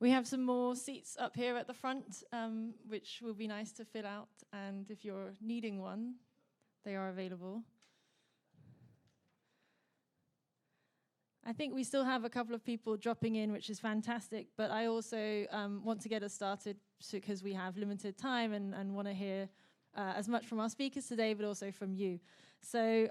We have some more seats up here at the front, which will be nice to fill out. And if you're needing one, they are available. I think we still have a couple of people dropping in, which is fantastic. But I also want to get us started because we have limited time and want to hear as much from our speakers today, but also from you. So,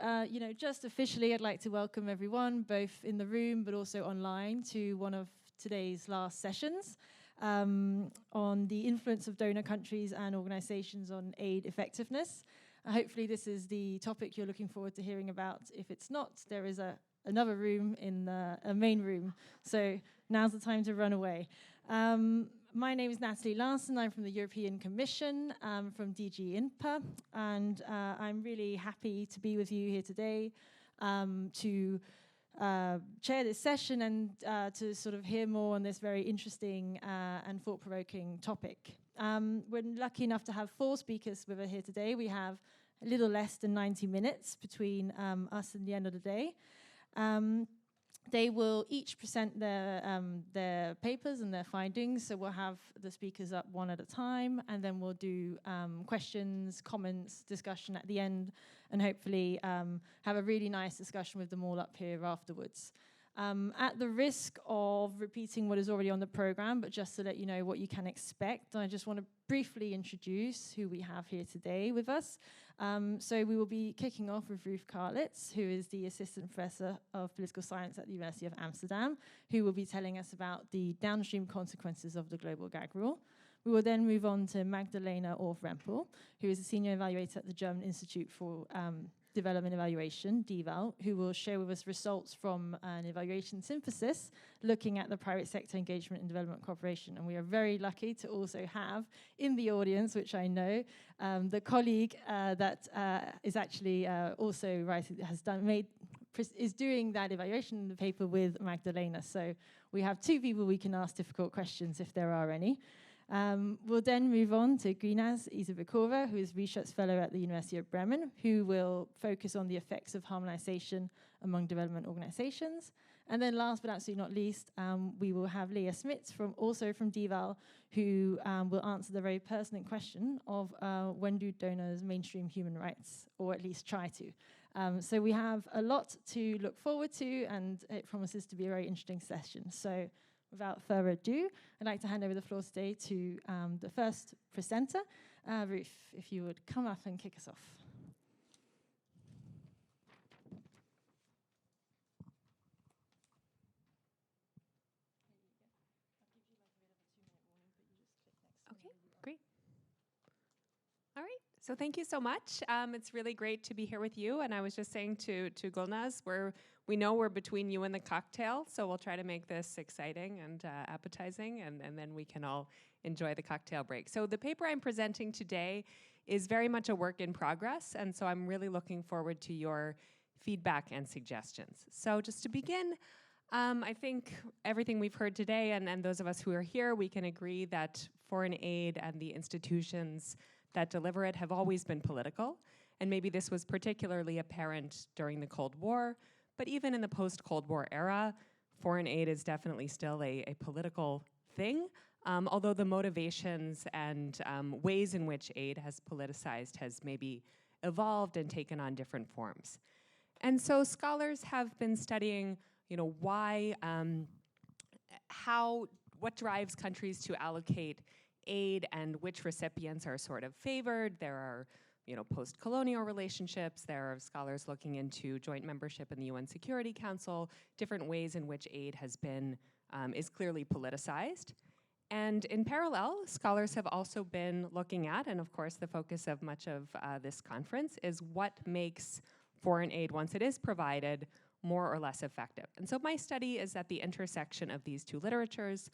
just officially, I'd like to welcome everyone, both in the room but also online, to one of today's last sessions on the influence of donor countries and organizations on aid effectiveness. Hopefully this is the topic you're looking forward to hearing about. If it's not, there is another room in a main room. So now's the time to run away. My name is Natalie Larson. I'm from the European Commission, from DG INPA, and I'm really happy to be with you here today to chair this session and to sort of hear more on this very interesting and thought-provoking topic. We're lucky enough to have 4 speakers with us here today. We have a little less than 90 minutes between us and the end of the day. They will each present their papers and their findings, so we'll have the speakers up one at a time, and then we'll do questions, comments, discussion at the end, and hopefully have a really nice discussion with them all up here afterwards. At the risk of repeating what is already on the program, but just to let you know what you can expect, I just want to briefly introduce who we have here today with us. So we will be kicking off with Ruth Karlitz, who is the Assistant Professor of Political Science at the University of Amsterdam, who will be telling us about the downstream consequences of the global gag rule. We will then move on to Magdalena Orff-Rempel, who is a Senior Evaluator at the German Institute for Development Evaluation, DEVAL, who will share with us results from an evaluation synthesis looking at the private sector engagement in development cooperation. And we are very lucky to also have in the audience, which I know, the colleague that is actually also writing, is doing that evaluation in the paper with Magdalena. So we have 2 people we can ask difficult questions if there are any. We'll then move on to Grinaz Izabekova, who is Research Fellow at the University of Bremen, who will focus on the effects of harmonization among development organizations. And then last but absolutely not least, we will have Leah Smits, also from DEVAL, who will answer the very pertinent question of when do donors mainstream human rights, or at least try to. So we have a lot to look forward to, and it promises to be a very interesting session. So without further ado, I'd like to hand over the floor today to the first presenter. Ruth, if you would come up and kick us off. Okay, great. All right, so thank you so much. It's really great to be here with you. And I was just saying to Gulnaz, we know we're between you and the cocktail, so we'll try to make this exciting and appetizing, and then we can all enjoy the cocktail break. So the paper I'm presenting today is very much a work in progress, and so I'm really looking forward to your feedback and suggestions. So just to begin, I think everything we've heard today, and those of us who are here, we can agree that foreign aid and the institutions that deliver it have always been political, and maybe this was particularly apparent during the Cold War. But even in the post-Cold War era, foreign aid is definitely still a political thing, although the motivations and ways in which aid has politicized has maybe evolved and taken on different forms. And so scholars have been studying, why, what drives countries to allocate aid and which recipients are sort of favored. There are post-colonial relationships. There are scholars looking into joint membership in the UN Security Council, different ways in which aid has been, is clearly politicized. And in parallel, scholars have also been looking at, and of course the focus of much of this conference, is what makes foreign aid, once it is provided, more or less effective. And so my study is at the intersection of these 2 literatures,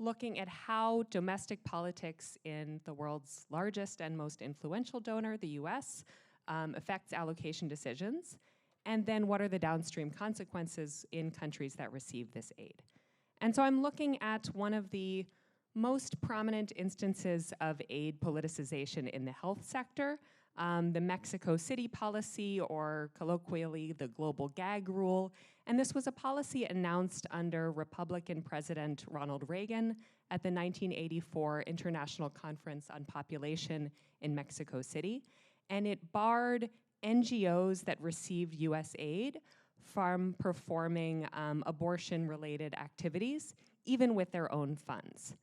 looking at how domestic politics in the world's largest and most influential donor, the US, affects allocation decisions, and then what are the downstream consequences in countries that receive this aid. And so I'm looking at one of the most prominent instances of aid politicization in the health sector, the Mexico City policy, or colloquially, the global gag rule. And this was a policy announced under Republican President Ronald Reagan at the 1984 International Conference on Population in Mexico City. And it barred NGOs that received US aid from performing abortion-related activities, even with their own funds.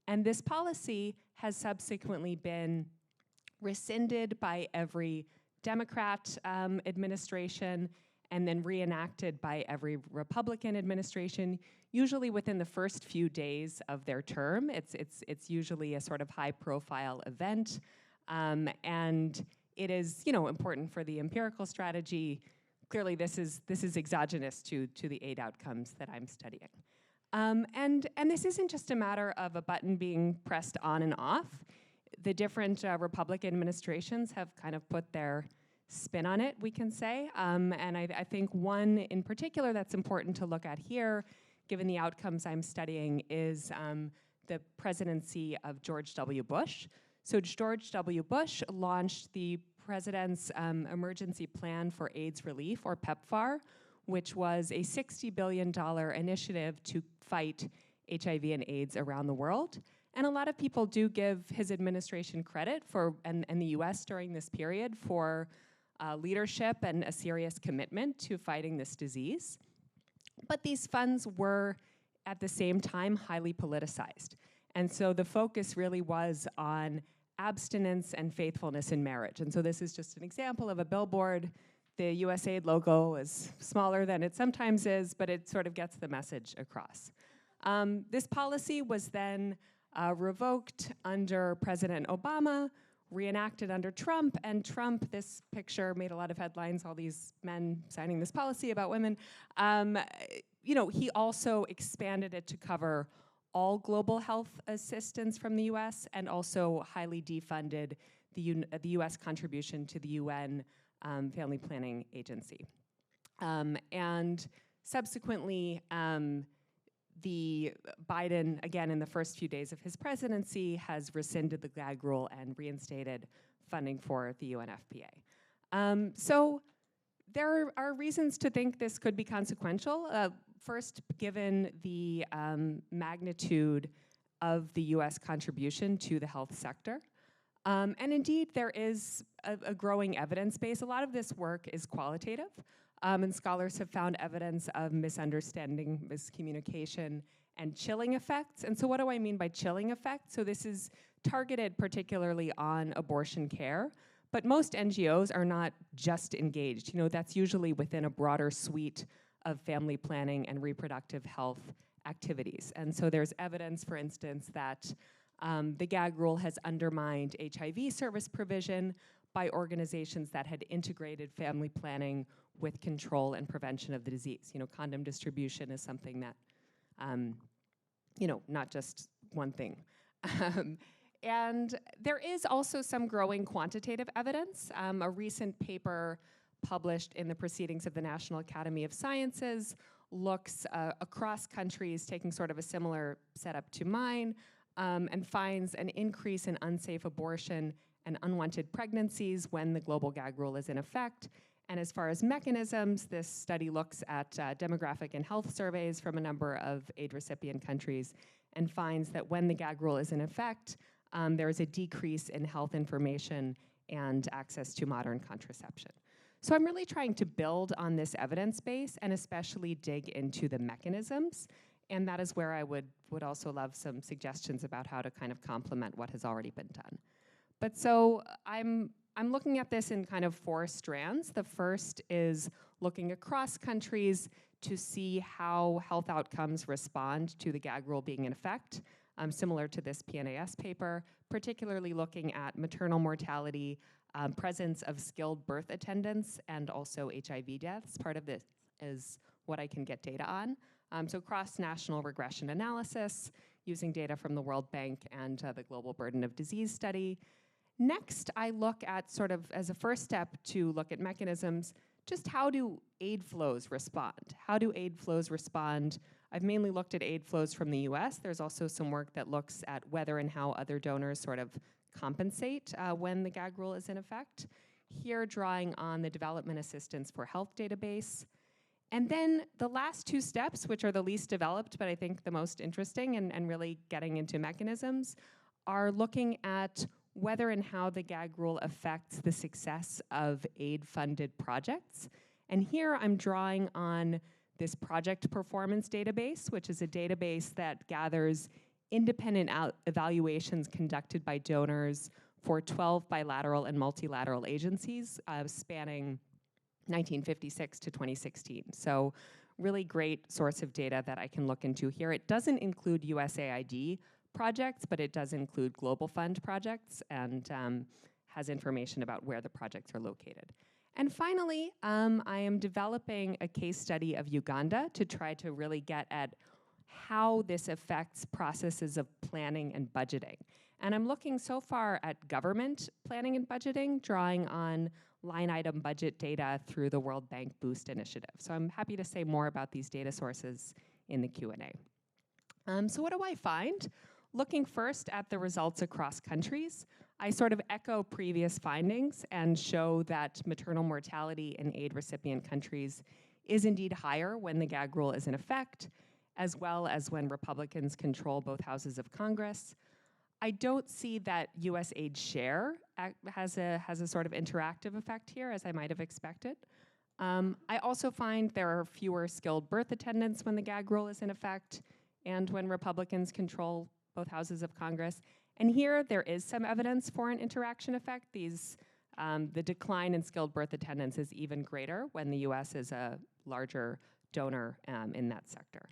And this policy has subsequently been rescinded by every Democrat administration and then reenacted by every Republican administration, usually within the first few days of their term. It's usually a sort of high-profile event, and it is, important for the empirical strategy. Clearly, this is exogenous to the aid outcomes that I'm studying. And this isn't just a matter of a button being pressed on and off. The different Republican administrations have kind of put their spin on it, we can say. And I think one in particular that's important to look at here, given the outcomes I'm studying, is the presidency of George W. Bush. So George W. Bush launched the President's Emergency Plan for AIDS Relief, or PEPFAR, which was a $60 billion initiative to fight HIV and AIDS around the world. And a lot of people do give his administration credit for, and the US during this period, for leadership and a serious commitment to fighting this disease. But these funds were, at the same time, highly politicized. And so the focus really was on abstinence and faithfulness in marriage. And so this is just an example of a billboard. The USAID logo is smaller than it sometimes is, but it sort of gets the message across. This policy was then revoked under President Obama, reenacted under Trump, and Trump, this picture made a lot of headlines, all these men signing this policy about women. He also expanded it to cover all global health assistance from the US, and also highly defunded the US contribution to the UN Family Planning Agency. And subsequently, the Biden, again, in the first few days of his presidency, has rescinded the gag rule and reinstated funding for the UNFPA. So there are reasons to think this could be consequential. First, given the magnitude of the US contribution to the health sector. And indeed, there is a growing evidence base. A lot of this work is qualitative. And scholars have found evidence of misunderstanding, miscommunication, and chilling effects. And so what do I mean by chilling effects? So this is targeted particularly on abortion care, but most NGOs are not just engaged. That's usually within a broader suite of family planning and reproductive health activities. And so there's evidence, for instance, that the gag rule has undermined HIV service provision by organizations that had integrated family planning with control and prevention of the disease. Condom distribution is something that, not just one thing. And there is also some growing quantitative evidence. A recent paper published in the Proceedings of the National Academy of Sciences looks across countries, taking sort of a similar setup to mine, and finds an increase in unsafe abortion and unwanted pregnancies when the global gag rule is in effect. And as far as mechanisms, this study looks at demographic and health surveys from a number of aid recipient countries and finds that when the gag rule is in effect, there is a decrease in health information and access to modern contraception. So I'm really trying to build on this evidence base and especially dig into the mechanisms. And that is where I would also love some suggestions about how to kind of complement what has already been done. But so I'm looking at this in kind of 4 strands. The first is looking across countries to see how health outcomes respond to the gag rule being in effect, similar to this PNAS paper, particularly looking at maternal mortality, presence of skilled birth attendants, and also HIV deaths. Part of this is what I can get data on. So cross-national regression analysis using data from the World Bank and the Global Burden of Disease study. Next, I look at sort of as a first step to look at mechanisms, just how do aid flows respond? How do aid flows respond? I've mainly looked at aid flows from the US. There's also some work that looks at whether and how other donors sort of compensate when the gag rule is in effect. Here, drawing on the Development Assistance for Health database. And then the last two steps, which are the least developed, but I think the most interesting and really getting into mechanisms, are looking at whether and how the gag rule affects the success of aid-funded projects. And here I'm drawing on this project performance database, which is a database that gathers independent evaluations conducted by donors for 12 bilateral and multilateral agencies spanning 1956 to 2016. So really great source of data that I can look into here. It doesn't include USAID projects, but it does include Global Fund projects and has information about where the projects are located. And finally, I am developing a case study of Uganda to try to really get at how this affects processes of planning and budgeting. And I'm looking so far at government planning and budgeting, drawing on line item budget data through the World Bank Boost initiative. So I'm happy to say more about these data sources in the Q&A. So what do I find? Looking first at the results across countries, I sort of echo previous findings and show that maternal mortality in aid recipient countries is indeed higher when the gag rule is in effect, as well as when Republicans control both houses of Congress. I don't see that US aid share has a sort of interactive effect here, as I might have expected. I also find there are fewer skilled birth attendants when the gag rule is in effect and when Republicans control both houses of Congress. And here there is some evidence for an interaction effect. The decline in skilled birth attendants is even greater when the US is a larger donor in that sector.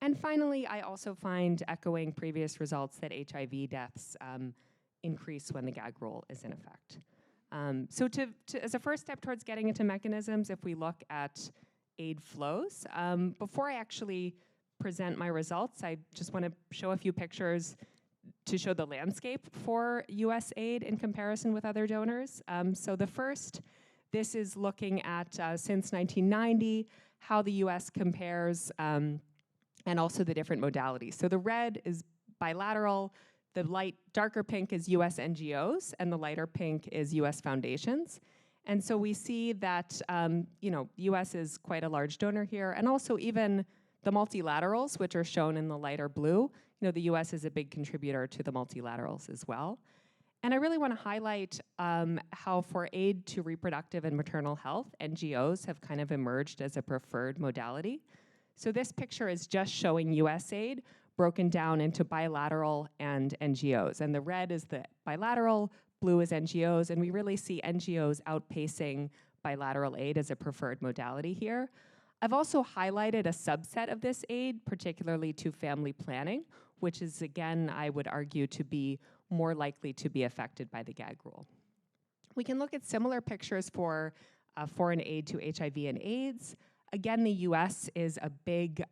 And finally, I also find, echoing previous results, that HIV deaths increase when the gag rule is in effect. So as a first step towards getting into mechanisms, if we look at aid flows, before I actually present my results, I just want to show a few pictures to show the landscape for US aid in comparison with other donors. So the first, this is looking at, since 1990, how the US compares and also the different modalities. So the red is bilateral, the darker pink is US NGOs, and the lighter pink is US foundations. And so we see that US is quite a large donor here, and also even the multilaterals, which are shown in the lighter blue, the US is a big contributor to the multilaterals as well. And I really want to highlight how for aid to reproductive and maternal health, NGOs have kind of emerged as a preferred modality. So this picture is just showing US aid broken down into bilateral and NGOs. And the red is the bilateral, blue is NGOs, and we really see NGOs outpacing bilateral aid as a preferred modality here. I've also highlighted a subset of this aid, particularly to family planning, which is, again, I would argue to be more likely to be affected by the gag rule. We can look at similar pictures for foreign aid to HIV and AIDS. Again, the US is a big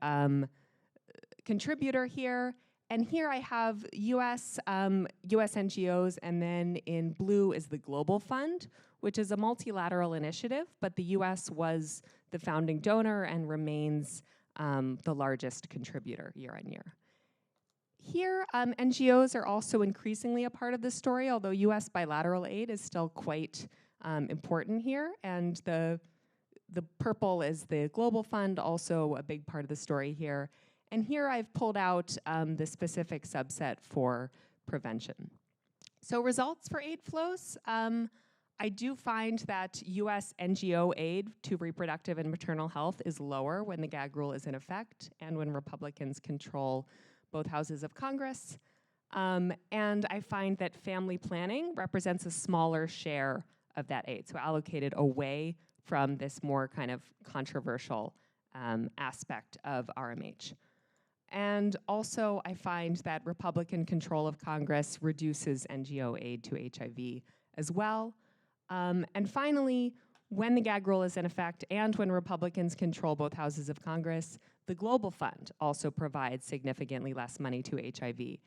contributor here. And here I have US NGOs, and then in blue is the Global Fund, which is a multilateral initiative, but the US was the founding donor and remains the largest contributor year on year. Here, NGOs are also increasingly a part of the story, although US bilateral aid is still quite important here. And the purple is the Global Fund, also a big part of the story here. And here I've pulled out the specific subset for prevention. So results for aid flows. I do find that US NGO aid to reproductive and maternal health is lower when the gag rule is in effect and when Republicans control both houses of Congress. And I find that family planning represents a smaller share of that aid, so allocated away from this more kind of controversial aspect of RMH. And also, I find that Republican control of Congress reduces NGO aid to HIV as well. And finally, when the gag rule is in effect and when Republicans control both houses of Congress, the Global Fund also provides significantly less money to HIV,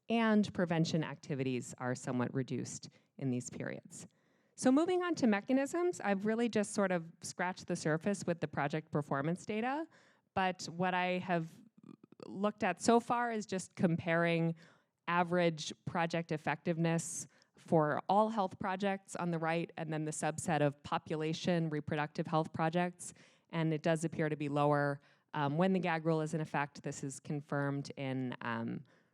and prevention activities are somewhat reduced in these periods. So moving on to mechanisms, I've really just sort of scratched the surface with the project performance data, but what I have looked at so far is just comparing average project effectiveness for all health projects on the right, and then the subset of population reproductive health projects. And it does appear to be lower when the gag rule is in effect. This is confirmed in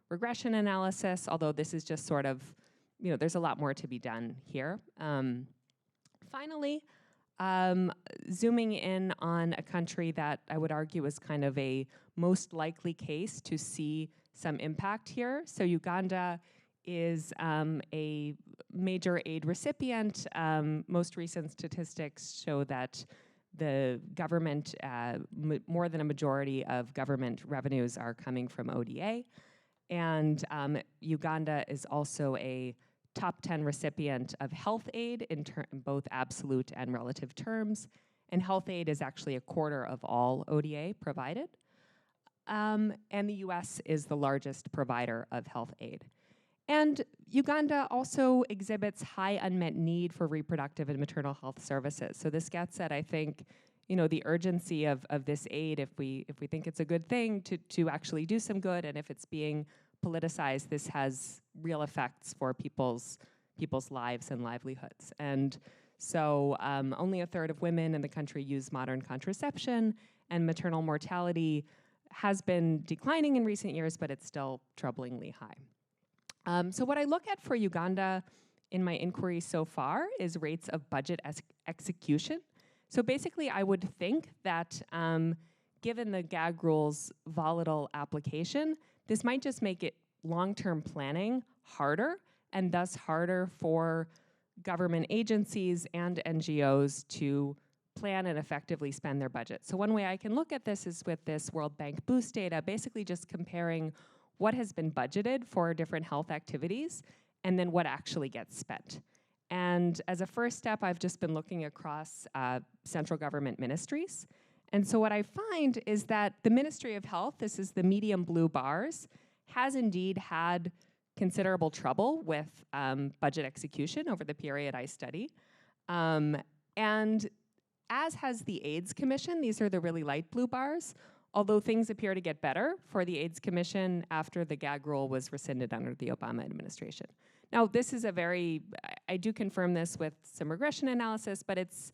regression analysis, although this is just sort of, there's a lot more to be done here. Finally, zooming in on a country that I would argue is kind of a most likely case to see some impact here. So Uganda is a major aid recipient. Most recent statistics show that the government, more than a majority of government revenues are coming from ODA. And Uganda is also a top 10 recipient of health aid in both absolute and relative terms. And health aid is actually a quarter of all ODA provided. And the US is the largest provider of health aid. And Uganda also exhibits high unmet need for reproductive and maternal health services. So this gets at, I think, the urgency of this aid if we think it's a good thing to actually do some good, and if it's being politicized, this has real effects for people's lives and livelihoods. And so only a third of women in the country use modern contraception, and maternal mortality has been declining in recent years, but it's still troublingly high. So what I look at for Uganda in my inquiry so far is rates of budget execution. So basically, I would think that given the gag rule's volatile application, this might just make it long-term planning harder, and thus harder for government agencies and NGOs to plan and effectively spend their budget. So one way I can look at this is with this World Bank Boost data, basically just comparing what has been budgeted for different health activities and then what actually gets spent. And as a first step, I've just been looking across central government ministries. And so what I find is that the Ministry of Health, this is the medium blue bars, has indeed had considerable trouble with budget execution over the period I study. And as has the AIDS Commission, these are the really light blue bars, although things appear to get better for the AIDS Commission after the gag rule was rescinded under the Obama administration. Now, this is I do confirm this with some regression analysis, but it's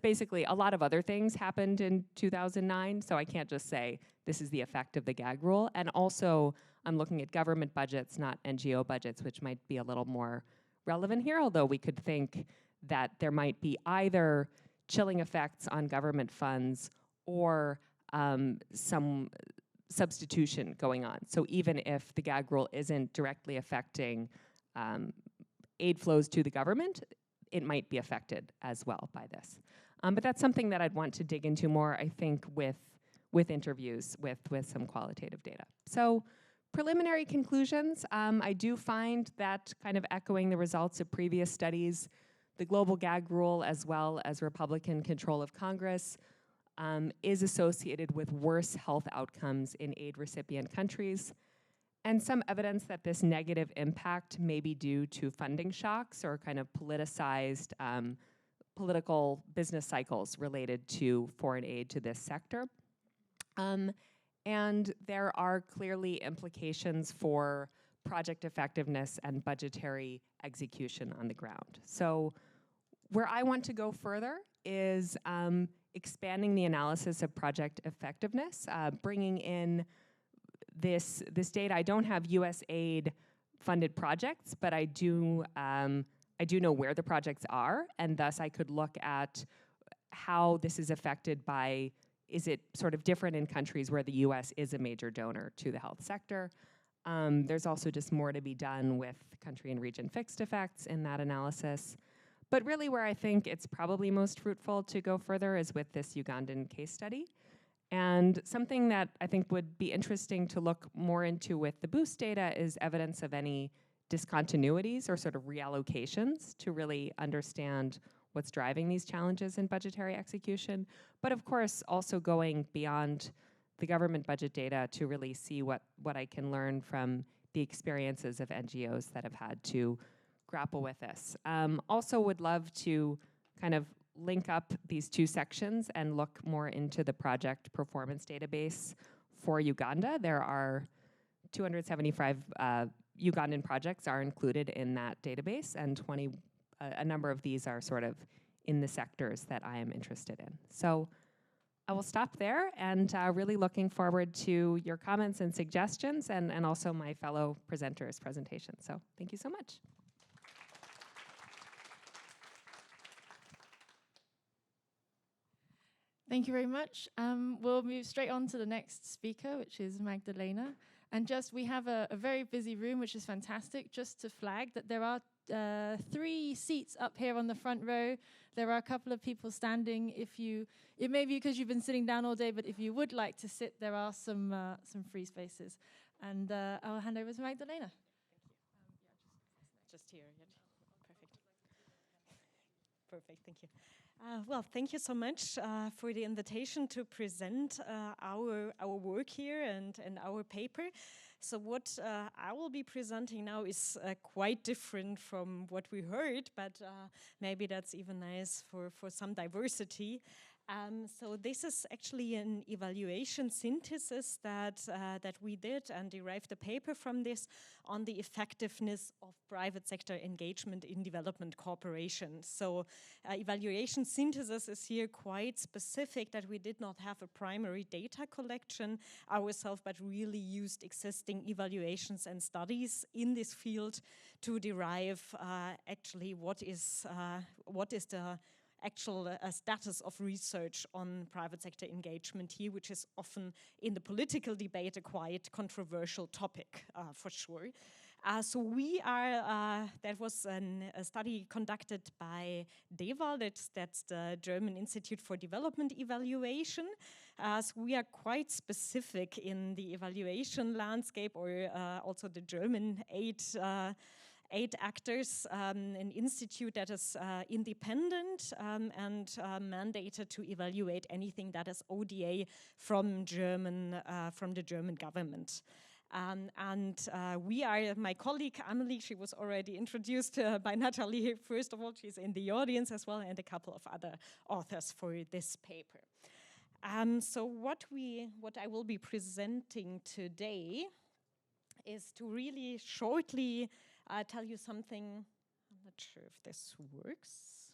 basically a lot of other things happened in 2009, so I can't just say this is the effect of the gag rule. And also, I'm looking at government budgets, not NGO budgets, which might be a little more relevant here, although we could think that there might be either chilling effects on government funds or some substitution going on. So even if the gag rule isn't directly affecting aid flows to the government, it might be affected as well by this. But that's something that I'd want to dig into more, I think, with interviews with some qualitative data. So preliminary conclusions, I do find that kind of echoing the results of previous studies, the global gag rule as well as Republican control of Congress is associated with worse health outcomes in aid recipient countries, and some evidence that this negative impact may be due to funding shocks or kind of politicized political business cycles related to foreign aid to this sector. And there are clearly implications for project effectiveness and budgetary execution on the ground. So where I want to go further is expanding the analysis of project effectiveness, bringing in this data. I don't have US aid funded projects, but I do know where the projects are, and thus I could look at how this is affected by, is it sort of different in countries where the US is a major donor to the health sector? There's also just more to be done with country and region fixed effects in that analysis. But really where I think it's probably most fruitful to go further is with this Ugandan case study. And something that I think would be interesting to look more into with the boost data is evidence of any discontinuities or sort of reallocations to really understand what's driving these challenges in budgetary execution. But of course, also going beyond the government budget data to really see what I can learn from the experiences of NGOs that have had to grapple with this. Also would love to kind of link up these two sections and look more into the project performance database for Uganda. There are 275 Ugandan projects are included in that database, and a number of these are sort of in the sectors that I am interested in. So I will stop there, and really looking forward to your comments and suggestions, and also my fellow presenters' presentations. So thank you so much. Thank you very much. We'll move straight on to the next speaker, which is Magdalena. And we have a very busy room, which is fantastic. Just to flag that there are 3 seats up here on the front row. There are a couple of people standing. It may be because you've been sitting down all day, but if you would like to sit, there are some free spaces. And I'll hand over to Magdalena. Just here. Perfect. Thank you. Well, thank you so much for the invitation to present our work here and our paper. So what I will be presenting now is quite different from what we heard, but maybe that's even nice for some diversity. So this is actually an evaluation synthesis that we did and derived a paper from this on the effectiveness of private sector engagement in development cooperation. So evaluation synthesis is here quite specific, that we did not have a primary data collection ourselves, but really used existing evaluations and studies in this field to derive actually what is the actual status of research on private sector engagement here, which is often in the political debate a quite controversial topic for sure. So we are, that was a study conducted by DEVA, that's the German Institute for Development Evaluation. So we are quite specific in the evaluation landscape, or also the German eight actors, an institute that is independent and mandated to evaluate anything that is ODA from the German government. We are, my colleague Amelie, she was already introduced by Natalie. First of all, she's in the audience as well, and a couple of other authors for this paper. So what I will be presenting today is to really shortly tell you something. I'm not sure if this works.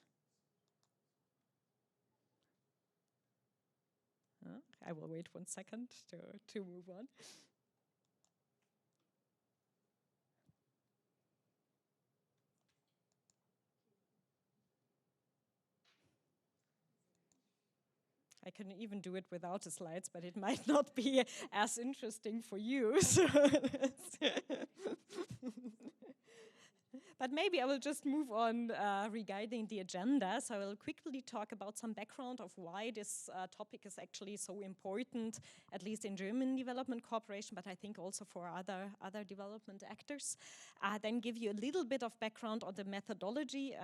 I will wait 1 second to move on. I can even do it without the slides, but it might not be as interesting for you. So but maybe I will just move on regarding the agenda. So I will quickly talk about some background of why this topic is actually so important, at least in German development cooperation, but I think also for other development actors. Then give you a little bit of background on the methodology.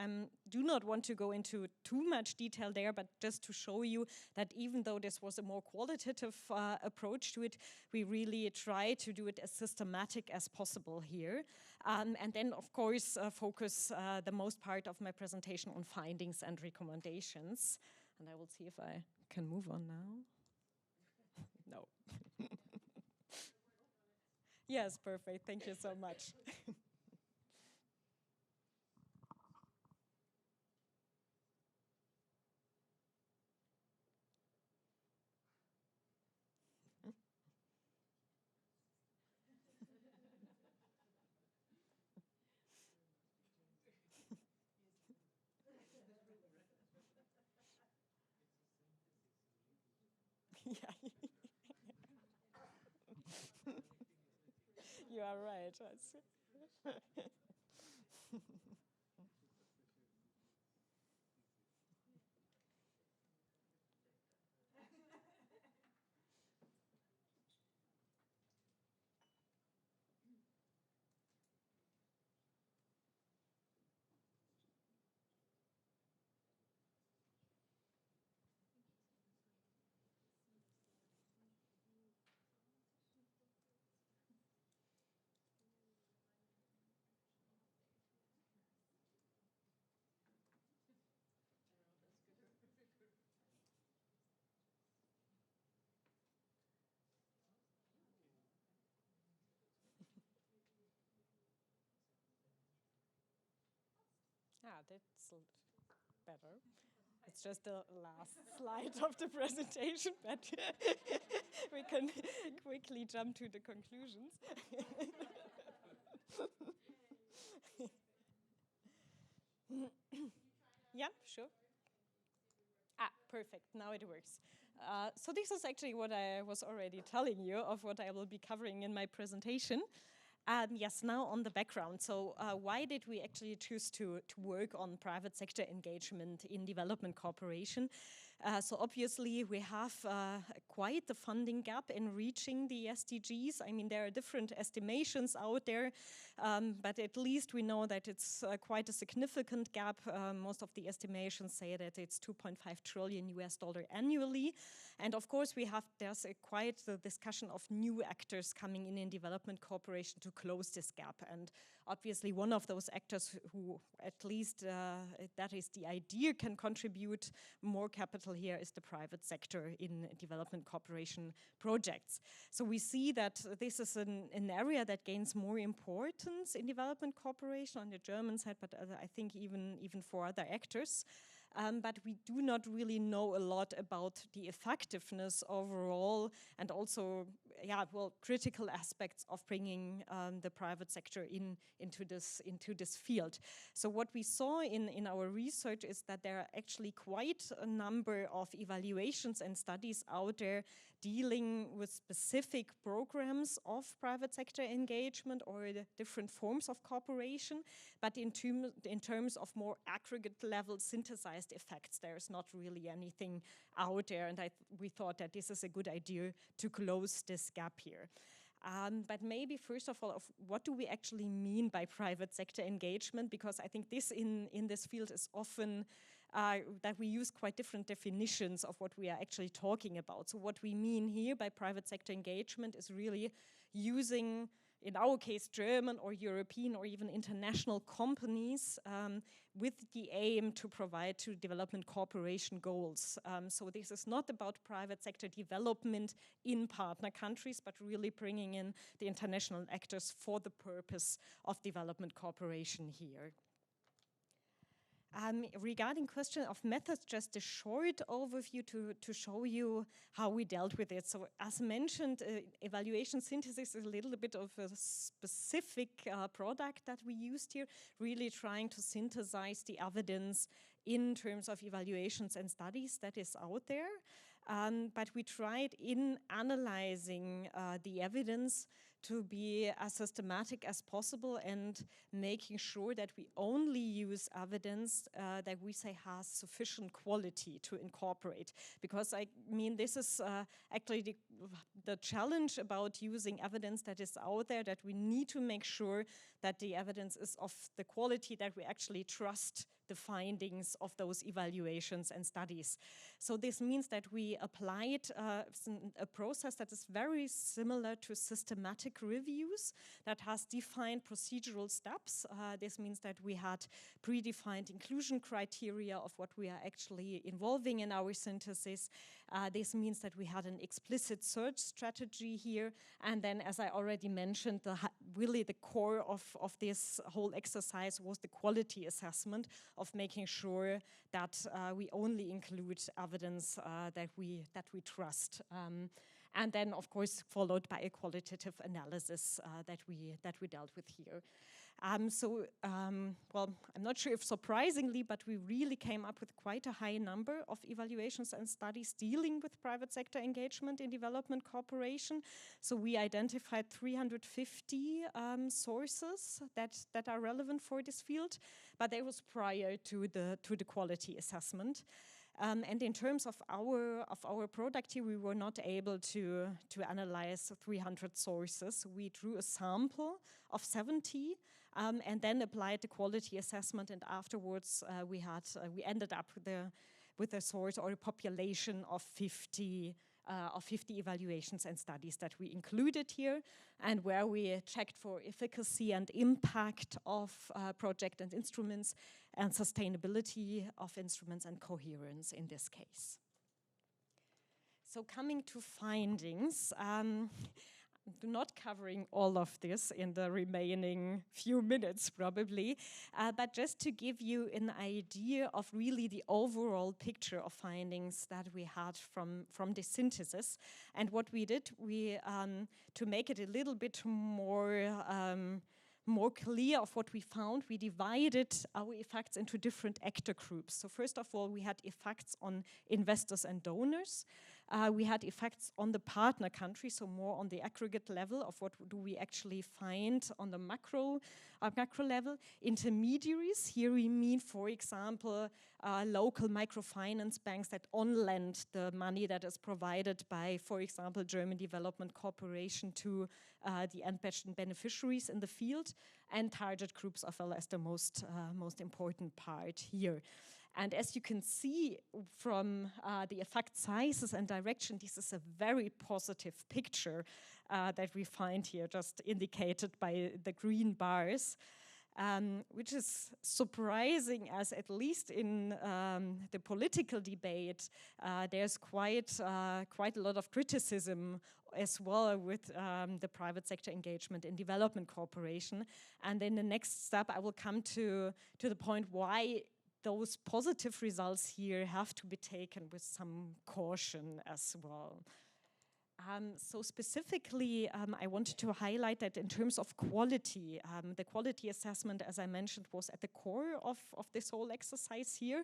Do not want to go into too much detail there, but just to show you that even though this was a more qualitative approach to it, we really try to do it as systematic as possible here. And then, of course, focus the most part of my presentation on findings and recommendations. And I will see if I can move on now. No. Yes, perfect. Thank you so much. Yeah. You are right. that's better. It's just the last slide of the presentation, but we can quickly jump to the conclusions. Yeah, sure. Perfect. Now it works. So this is actually what I was already telling you of what I will be covering in my presentation. Yes, now on the background. So why did we actually choose to work on private sector engagement in development cooperation? So obviously we have quite the funding gap in reaching the SDGs. I mean, there are different estimations out there, but at least we know that it's quite a significant gap. Most of the estimations say that it's 2.5 trillion US dollar annually. And of course, there's quite the discussion of new actors coming in development cooperation to close this gap. And obviously one of those actors who at least that is the idea can contribute more capital here is the private sector in development cooperation projects. So we see that this is an area that gains more importance in development cooperation on the German side, but I think even for other actors. But we do not really know a lot about the effectiveness overall and also, critical aspects of bringing the private sector into this field. So what we saw in our research is that there are actually quite a number of evaluations and studies out there dealing with specific programs of private sector engagement or the different forms of cooperation, but in terms of more aggregate level synthesized effects, there's not really anything out there, and we thought that this is a good idea to close this gap here. But maybe first of all, what do we actually mean by private sector engagement? Because I think this in this field is often that we use quite different definitions of what we are actually talking about. So what we mean here by private sector engagement is really using, in our case, German or European or even international companies with the aim to provide to development cooperation goals. So this is not about private sector development in partner countries, but really bringing in the international actors for the purpose of development cooperation here. Regarding question of methods, just a short overview to show you how we dealt with it. So as mentioned, evaluation synthesis is a little bit of a specific product that we used here, really trying to synthesize the evidence in terms of evaluations and studies that is out there. But we tried in analyzing the evidence to be as systematic as possible and making sure that we only use evidence that we say has sufficient quality to incorporate. Because I mean, this is actually the challenge about using evidence that is out there, that we need to make sure that the evidence is of the quality that we actually trust the findings of those evaluations and studies. So this means that we applied a process that is very similar to systematic reviews that has defined procedural steps. This means that we had predefined inclusion criteria of what we are actually involving in our synthesis. This means that we had an explicit search strategy here. And then, as I already mentioned, really the core of this whole exercise was the quality assessment of making sure that we only include evidence that we trust. And then, of course, followed by a qualitative analysis that we dealt with here. Well, I'm not sure if surprisingly, but we really came up with quite a high number of evaluations and studies dealing with private sector engagement in development cooperation. So we identified 350 sources that are relevant for this field, but that was prior to the quality assessment. And in terms of our product here, we were not able to analyze 300 sources. We drew a sample of 70 and then applied the quality assessment. And afterwards, we ended up with a source or a population of 50 evaluations and studies that we included here, and where we checked for efficacy and impact of project and instruments, and sustainability of instruments and coherence in this case. So coming to findings, not covering all of this in the remaining few minutes probably, but just to give you an idea of really the overall picture of findings that we had from the synthesis. And what we did, to make it a little bit more clear of what we found, we divided our effects into different actor groups. So first of all, we had effects on investors and donors. We had effects on the partner country, so more on the aggregate level of what do we actually find on the macro level. Intermediaries, here we mean, for example, local microfinance banks that on-lend the money that is provided by, for example, German Development Corporation to the end beneficiaries in the field, and target groups as well as the most important part here. And as you can see from the effect sizes and direction, this is a very positive picture that we find here, just indicated by the green bars, which is surprising, as at least in the political debate, there's quite a lot of criticism as well with the private sector engagement in development cooperation. And then the next step, I will come to the point why those positive results here have to be taken with some caution as well. So specifically, I wanted to highlight that in terms of quality, the quality assessment, as I mentioned, was at the core of this whole exercise here.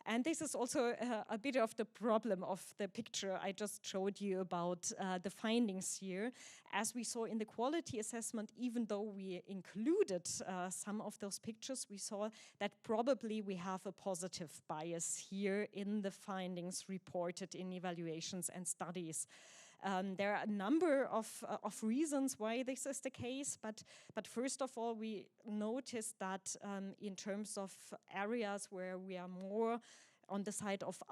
And this is also a bit of the problem of the picture I just showed you about the findings here. As we saw in the quality assessment, even though we included some of those pictures, we saw that probably we have a positive bias here in the findings reported in evaluations and studies. There are a number of reasons why this is the case, but first of all, we noticed that in terms of areas where we are more on the side of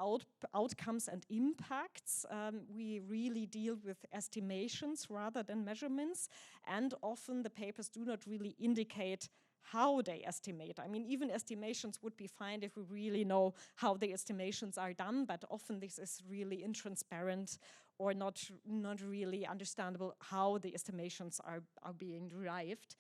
outcomes and impacts, we really deal with estimations rather than measurements, and often the papers do not really indicate how they estimate. I mean, even estimations would be fine if we really know how the estimations are done, but often this is really intransparent or not really understandable how the estimations are being derived.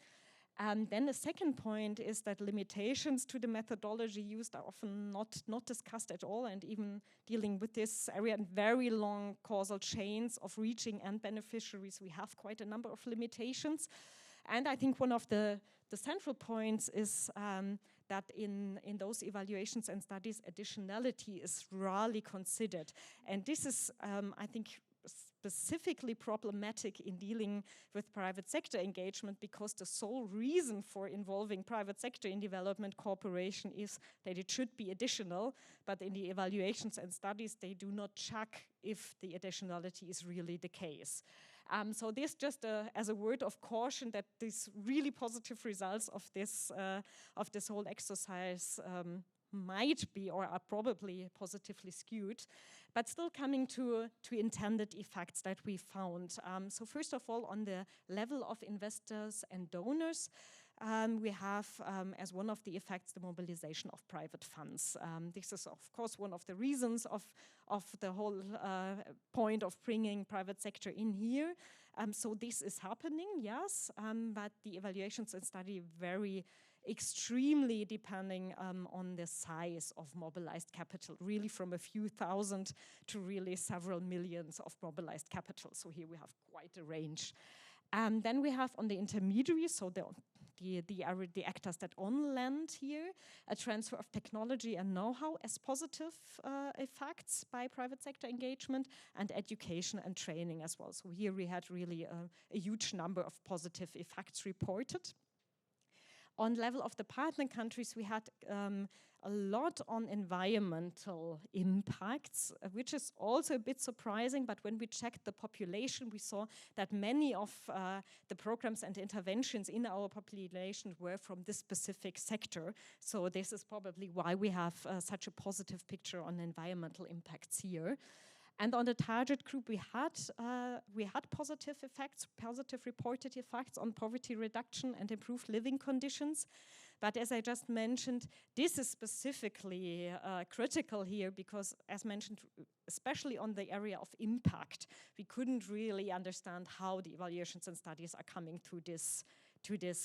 And then the second point is that limitations to the methodology used are often not discussed at all, and even dealing with this area and very long causal chains of reaching end beneficiaries, we have quite a number of limitations. And I think one of the central points is that in those evaluations and studies, additionality is rarely considered. And this is, I think, specifically problematic in dealing with private sector engagement, because the sole reason for involving private sector in development cooperation is that it should be additional, but in the evaluations and studies, they do not check if the additionality is really the case. So this just as a word of caution that these really positive results of this whole exercise might be or are probably positively skewed, but still coming to intended effects that we found. So first of all, on the level of investors and donors, we have as one of the effects the mobilization of private funds. This is of course one of the reasons of the whole point of bringing private sector in here. So this is happening, yes, but the evaluations and study vary extremely depending on the size of mobilized capital, really from a few thousand to really several millions of mobilized capital. So here we have quite a range. Then we have on the intermediaries, so the actors that on-lend here, a transfer of technology and know-how as positive effects by private sector engagement, and education and training as well. So here we had really a huge number of positive effects reported. On level of the partner countries, we had a lot on environmental impacts, which is also a bit surprising, but when we checked the population, we saw that many of the programs and interventions in our population were from this specific sector. So this is probably why we have such a positive picture on environmental impacts here. And on the target group, we had positive effects, positive reported effects on poverty reduction and improved living conditions. But as I just mentioned, this is specifically critical here because, as mentioned, especially on the area of impact, we couldn't really understand how the evaluations and studies are coming to this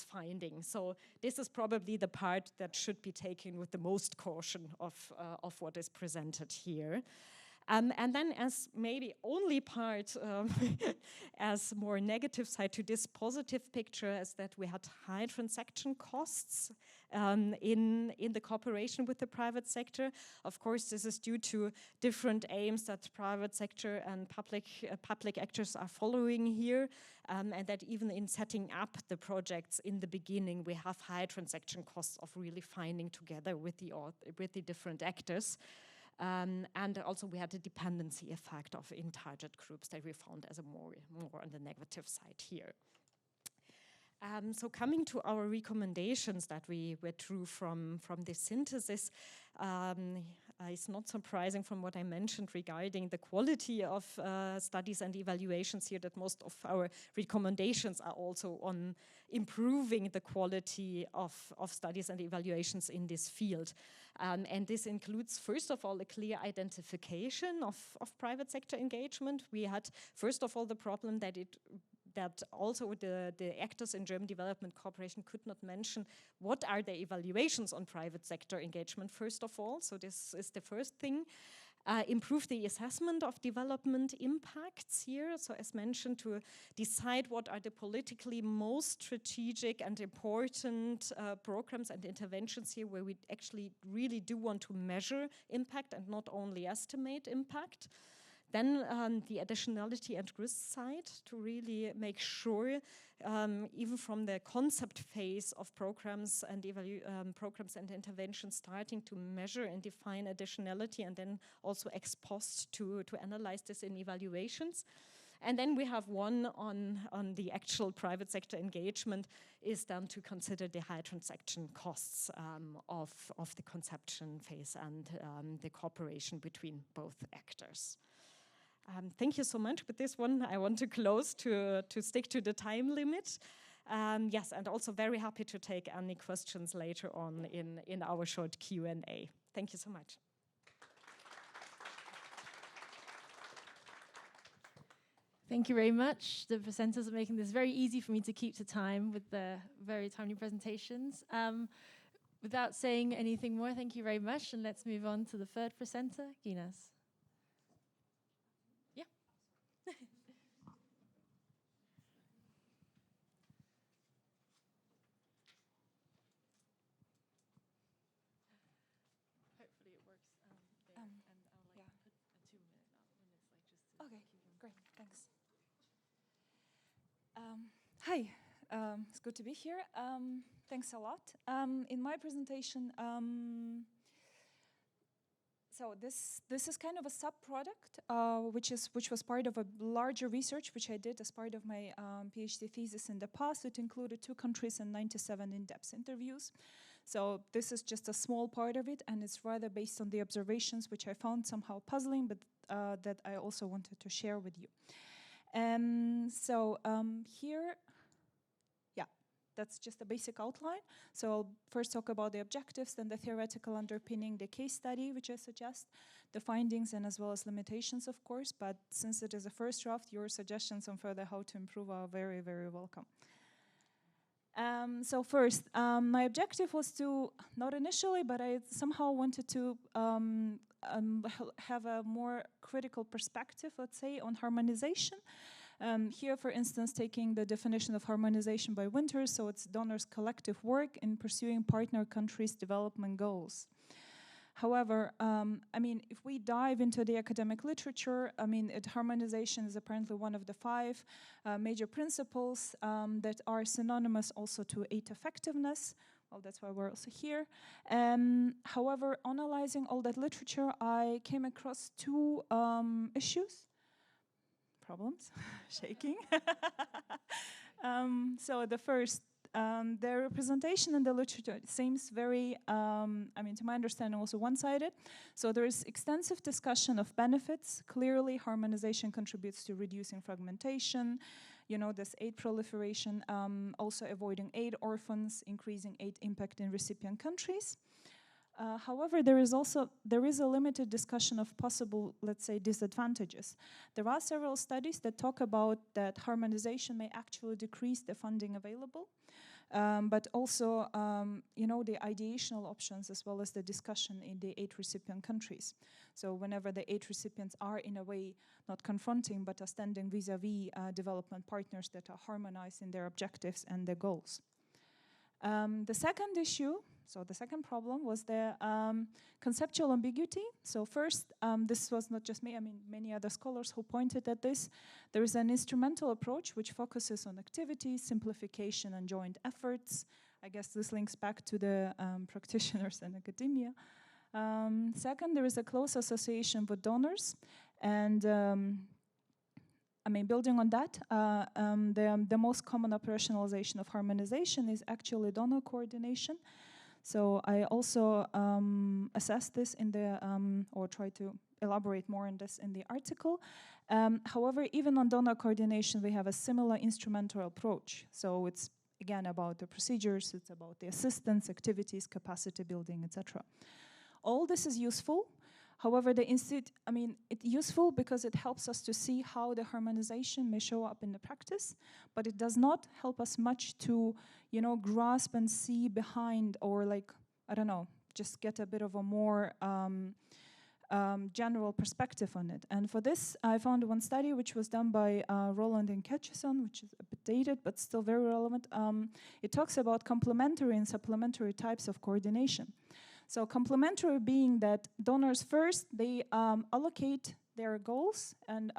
finding. So this is probably the part that should be taken with the most caution of what is presented here. And then as maybe only part, as more negative side to this positive picture is that we had high transaction costs in the cooperation with the private sector. Of course, this is due to different aims that private sector and public actors are following here, and that even in setting up the projects in the beginning, we have high transaction costs of really finding together with the different actors. And also we had a dependency effect of in target groups that we found as a more on the negative side here. So coming to our recommendations that we drew from this synthesis, it's not surprising from what I mentioned regarding the quality of studies and evaluations here that most of our recommendations are also on improving the quality of studies and evaluations in this field. And this includes, first of all, a clear identification of private sector engagement. We had, first of all, the problem that also the actors in German development cooperation could not mention what are the evaluations on private sector engagement, first of all. So this is the first thing. Improve the assessment of development impacts here. So as mentioned, to decide what are the politically most strategic and important programs and interventions here where we actually really do want to measure impact and not only estimate impact. Then the additionality and risk side to really make sure, even from the concept phase of programs and programs and interventions, starting to measure and define additionality, and then also ex post to analyze this in evaluations. And then we have one on the actual private sector engagement is then to consider the high transaction costs of the conception phase and the cooperation between both actors. Thank you so much. With this one, I want to close to stick to the time limit. Yes, and also very happy to take any questions later on in our short Q&A. Thank you so much. Thank you very much. The presenters are making this very easy for me to keep to time with the very timely presentations. Without saying anything more, thank you very much. And let's move on to the third presenter, Guinness. Okay, great, thanks. Hi, it's good to be here. Thanks a lot. In my presentation, so this is kind of a sub-product, which was part of a larger research which I did as part of my PhD thesis in the past. It included 2 countries and 97 in-depth interviews. So this is just a small part of it, and it's rather based on the observations which I found somehow puzzling, but that I also wanted to share with you. Here, yeah, that's just a basic outline. So I'll first talk about the objectives, then the theoretical underpinning, the case study, which I suggest, the findings, and as well as limitations, of course. But since it is a first draft, your suggestions on further how to improve are very, very welcome. So first, my objective was to, not initially, but I somehow wanted to have a more critical perspective, let's say, on harmonization. Here, for instance, taking the definition of harmonization by Winters, so it's donors' collective work in pursuing partner countries' development goals. However, I mean, if we dive into the academic literature, I mean, harmonization is apparently one of the 5 major principles that are synonymous also to aid effectiveness. Well, that's why we're also here. However, analyzing all that literature, I came across 2 issues. Problems? Shaking. So the first the representation in the literature seems very, to my understanding, also one-sided. So there is extensive discussion of benefits. Clearly, harmonization contributes to reducing fragmentation, this aid proliferation, also avoiding aid orphans, increasing aid impact in recipient countries. However, there is a limited discussion of possible, let's say, disadvantages. There are several studies that talk about that harmonization may actually decrease the funding available, but also, the ideational options as well as the discussion in the aid recipient countries. So whenever the aid recipients are in a way not confronting, but are standing vis-a-vis development partners that are harmonized in their objectives and their goals. The second issue, so the second problem, was the conceptual ambiguity. So first, this was not just me, many other scholars who pointed at this. There is an instrumental approach which focuses on activities, simplification, and joint efforts. I guess this links back to the practitioners and academia. Second, there is a close association with donors. And building on that, the most common operationalization of harmonization is actually donor coordination. So I also assessed this in the, or try to elaborate more on this in the article. However, even on donor coordination, we have a similar instrumental approach. So it's, again, about the procedures, it's about the assistance, activities, capacity building, etc. All this is useful. However, it's useful because it helps us to see how the harmonization may show up in the practice, but it does not help us much to, grasp and see behind, or just get a bit of a more general perspective on it. And for this, I found one study which was done by Roland and Ketchison, which is a bit dated, but still very relevant. It talks about complementary and supplementary types of coordination. So complementary being that donors first, they allocate their goals and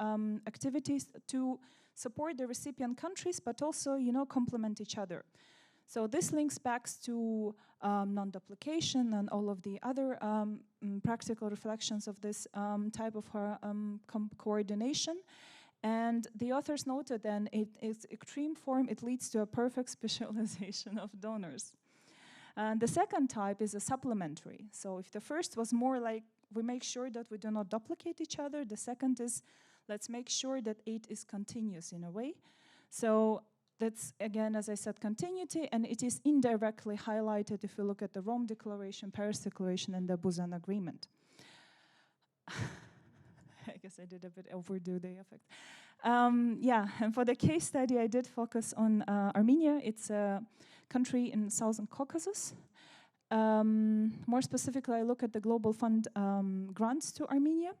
activities to support the recipient countries, but also, complement each other. So this links back to non-duplication and all of the other practical reflections of this type of coordination. And the authors noted then its extreme form, it leads to a perfect specialization of donors. And the second type is a supplementary. So if the first was more like we make sure that we do not duplicate each other, the second is let's make sure that aid is continuous in a way. So that's, again, as I said, continuity, and it is indirectly highlighted if you look at the Rome Declaration, Paris Declaration, and the Busan Agreement. I guess I did a bit overdo the effect. And for the case study, I did focus on Armenia. It's a country in Southern Caucasus. More specifically, I look at the Global Fund grants to Armenia.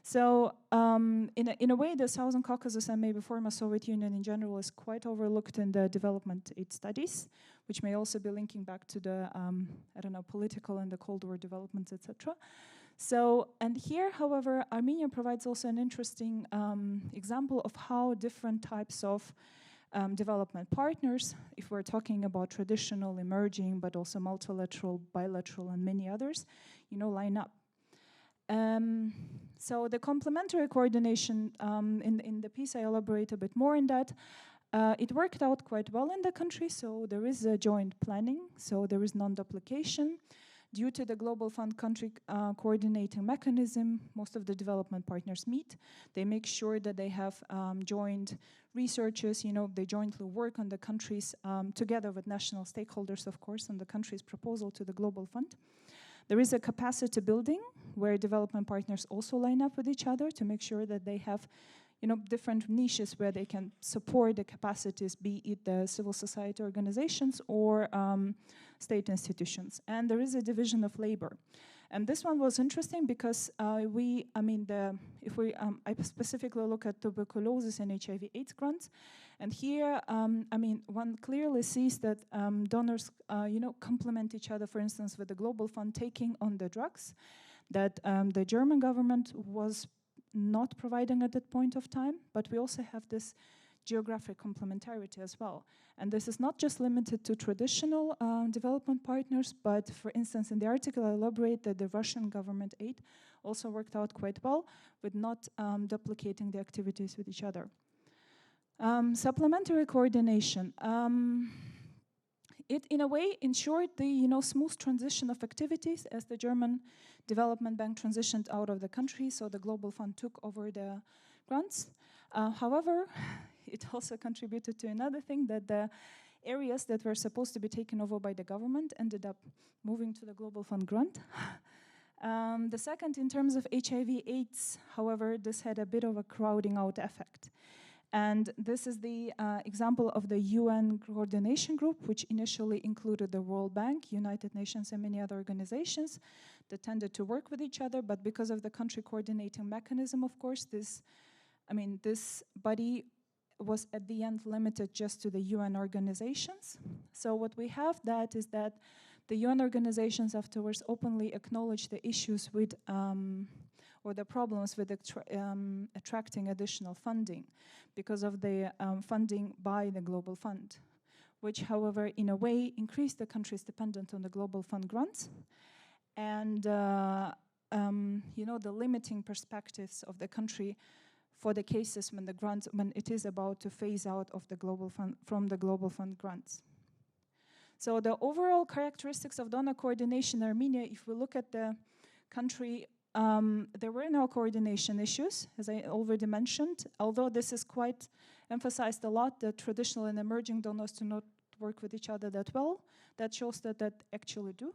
So in a way, the Southern Caucasus and maybe former Soviet Union in general is quite overlooked in the development aid studies, which may also be linking back to the, political and the Cold War developments, etc. So, and here, however, Armenia provides also an interesting example of how different types of development partners, if we're talking about traditional, emerging, but also multilateral, bilateral, and many others, line up. So the complementary coordination, in the piece I elaborate a bit more on that. It worked out quite well in the country, so there is a joint planning, so there is non-duplication. Due to the Global Fund country coordinating mechanism, most of the development partners meet. They make sure that they have joint researches, they jointly work on the countries together with national stakeholders, of course, on the country's proposal to the Global Fund. There is a capacity building where development partners also line up with each other to make sure that they have different niches where they can support the capacities, be it the civil society organizations or state institutions. And there is a division of labor. And this one was interesting because I specifically look at tuberculosis and HIV/AIDS grants. And here, one clearly sees that donors, complement each other, for instance, with the Global Fund taking on the drugs that the German government was not providing at that point of time, but we also have this geographic complementarity as well. And this is not just limited to traditional development partners, but for instance, in the article I elaborate that the Russian government aid also worked out quite well with not duplicating the activities with each other. Supplementary coordination. it, in a way, ensured the smooth transition of activities as the German Development Bank transitioned out of the country, so the Global Fund took over the grants. However, it also contributed to another thing, that the areas that were supposed to be taken over by the government ended up moving to the Global Fund grant. The second, in terms of HIV/AIDS, however, this had a bit of a crowding out effect. And this is the example of the UN coordination group, which initially included the World Bank, United Nations, and many other organizations that tended to work with each other. But because of the country coordinating mechanism, of course, this body was at the end limited just to the UN organizations. So what we have is that the UN organizations afterwards openly acknowledged the issues with or the problems with attracting additional funding because of the funding by the Global Fund, which, however, in a way increased the country's dependence on the Global Fund grants and the limiting perspectives of the country for the cases when it is about to phase out of the Global Fund from the Global Fund grants. So the overall characteristics of donor coordination in Armenia, if we look at the country, there were no coordination issues, as I already mentioned, although this is quite emphasized a lot, that traditional and emerging donors do not work with each other that well. That shows that actually do.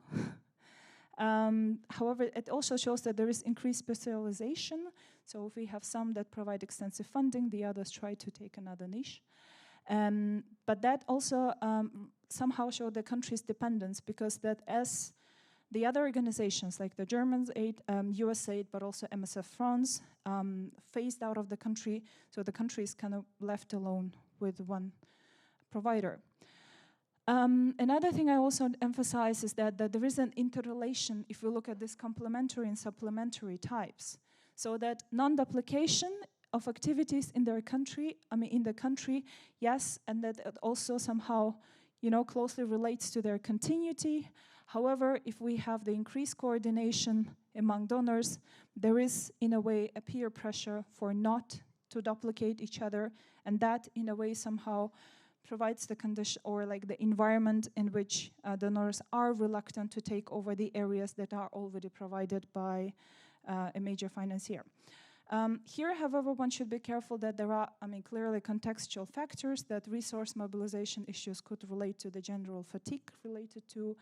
However, it also shows that there is increased specialization. So if we have some that provide extensive funding, the others try to take another niche. But that also somehow showed the country's dependence, because that as the other organizations like the German aid, USAID, but also MSF France phased out of the country, so the country is kind of left alone with one provider. Another thing I also emphasize is that there is an interrelation if we look at this complementary and supplementary types. So that non-duplication of activities in the country, yes, and that it also somehow, closely relates to their continuity. However, if we have the increased coordination among donors, there is, in a way, a peer pressure for not to duplicate each other, and that, in a way, somehow provides the condition or like the environment in which donors are reluctant to take over the areas that are already provided by a major financier. Here, however, one should be careful that there are, clearly contextual factors, that resource mobilization issues could relate to the general fatigue related to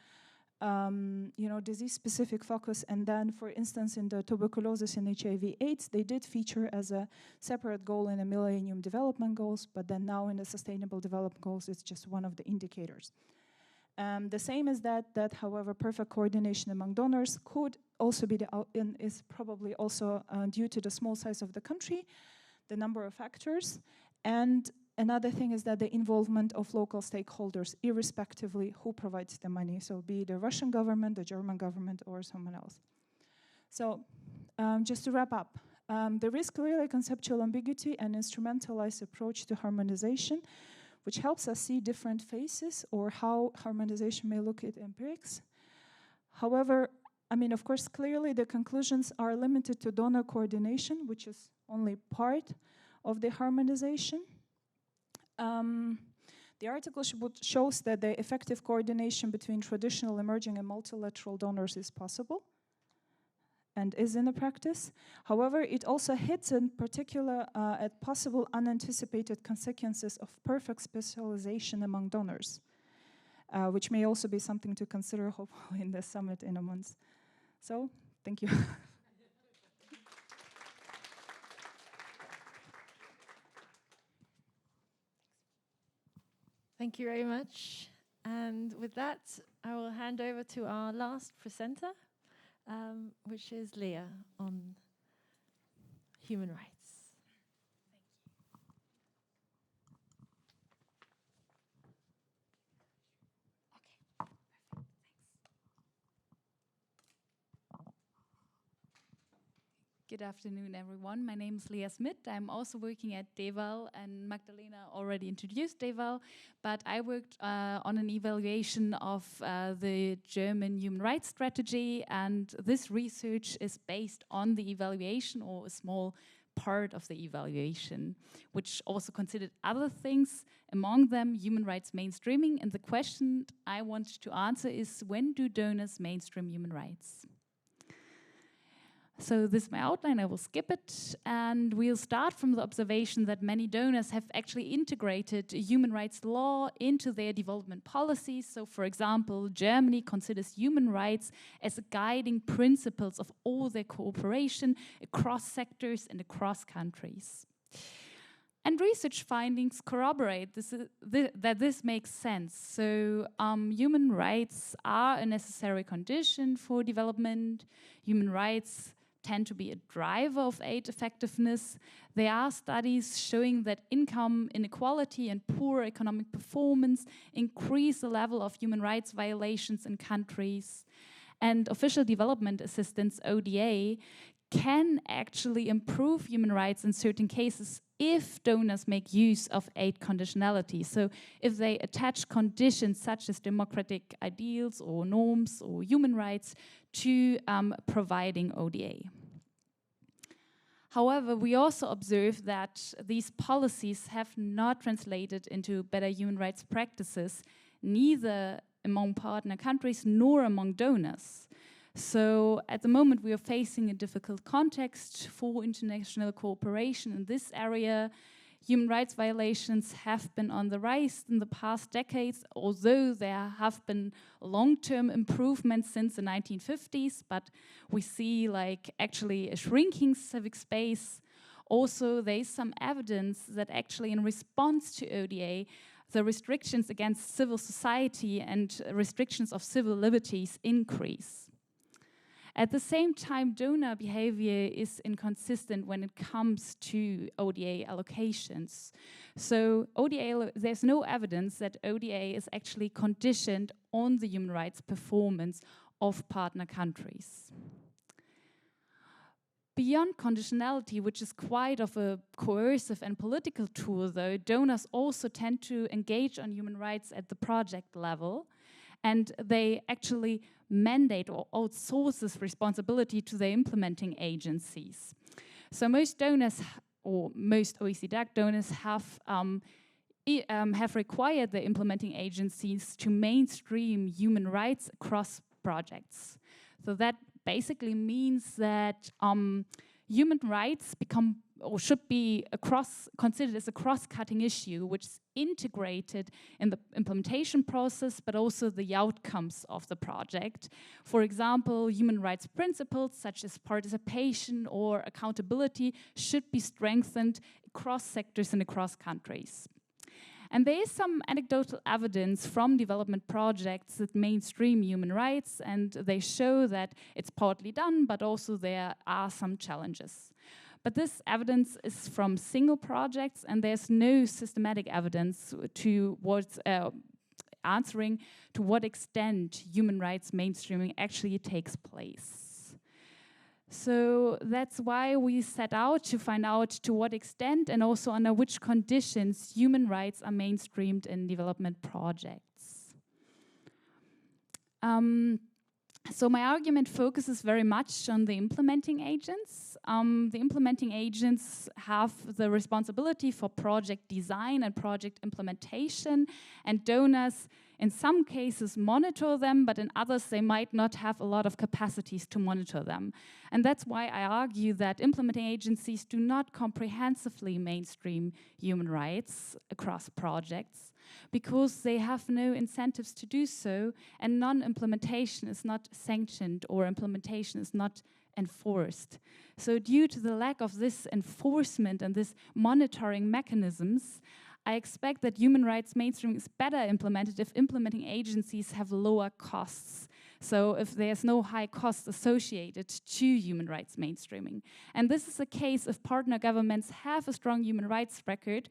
disease-specific focus. And then, for instance, in the tuberculosis and HIV/AIDS, they did feature as a separate goal in the Millennium Development Goals, but then now in the Sustainable Development Goals, it's just one of the indicators. The same is that, however, perfect coordination among donors could also be is probably also due to the small size of the country, the number of factors, and another thing is that the involvement of local stakeholders, irrespectively who provides the money, so be it the Russian government, the German government, or someone else. So, just to wrap up, there is clearly conceptual ambiguity and instrumentalized approach to harmonization, which helps us see different phases or how harmonization may look at empirics. However, of course, clearly the conclusions are limited to donor coordination, which is only part of the harmonization. The article shows that the effective coordination between traditional, emerging, and multilateral donors is possible and is in the practice. However, it also hits in particular at possible unanticipated consequences of perfect specialization among donors, which may also be something to consider, hopefully, in the summit in a month. So, thank you. Thank you very much. And with that, I will hand over to our last presenter, which is Leah on human rights. Good afternoon, everyone. My name is Leah Smith. I'm also working at DEVAL, and Magdalena already introduced DEVAL, but I worked on an evaluation of the German human rights strategy, and this research is based on the evaluation, or a small part of the evaluation, which also considered other things, among them human rights mainstreaming. And the question I want to answer is, when do donors mainstream human rights? So this is my outline, I will skip it, and we'll start from the observation that many donors have actually integrated human rights law into their development policies. So for example, Germany considers human rights as a guiding principles of all their cooperation across sectors and across countries. And research findings corroborate that this makes sense. So human rights are a necessary condition for development. Human rights tend to be a driver of aid effectiveness. There are studies showing that income inequality and poor economic performance increase the level of human rights violations in countries. And official development assistance, ODA, can actually improve human rights in certain cases if donors make use of aid conditionality. So if they attach conditions such as democratic ideals or norms or human rights to providing ODA. However, we also observe that these policies have not translated into better human rights practices, neither among partner countries nor among donors. So at the moment we are facing a difficult context for international cooperation in this area. Human rights violations have been on the rise in the past decades, although there have been long-term improvements since the 1950s, but we see like actually a shrinking civic space. Also, there is some evidence that actually in response to ODA, the restrictions against civil society and restrictions of civil liberties increase. At the same time, donor behavior is inconsistent when it comes to ODA allocations. So there's no evidence that ODA is actually conditioned on the human rights performance of partner countries. Beyond conditionality, which is quite of a coercive and political tool though, donors also tend to engage on human rights at the project level, and they actually mandate or outsource this responsibility to their implementing agencies. So most donors, or most OECD donors, have required the implementing agencies to mainstream human rights across projects. So that basically means that human rights become or should be considered as a cross-cutting issue, which is integrated in the implementation process, but also the outcomes of the project. For example, human rights principles such as participation or accountability should be strengthened across sectors and across countries. And there is some anecdotal evidence from development projects that mainstream human rights, and they show that it's partly done, but also there are some challenges. But this evidence is from single projects, and there's no systematic evidence towards answering to what extent human rights mainstreaming actually takes place. So that's why we set out to find out to what extent and also under which conditions human rights are mainstreamed in development projects. So my argument focuses very much on the implementing agents. The implementing agents have the responsibility for project design and project implementation, and donors in some cases monitor them, but in others they might not have a lot of capacities to monitor them. And that's why I argue that implementing agencies do not comprehensively mainstream human rights across projects, because they have no incentives to do so, and non-implementation is not sanctioned or implementation is not enforced. So due to the lack of this enforcement and this monitoring mechanisms, I expect that human rights mainstreaming is better implemented if implementing agencies have lower costs. So if there's no high costs associated to human rights mainstreaming. And this is the case if partner governments have a strong human rights record.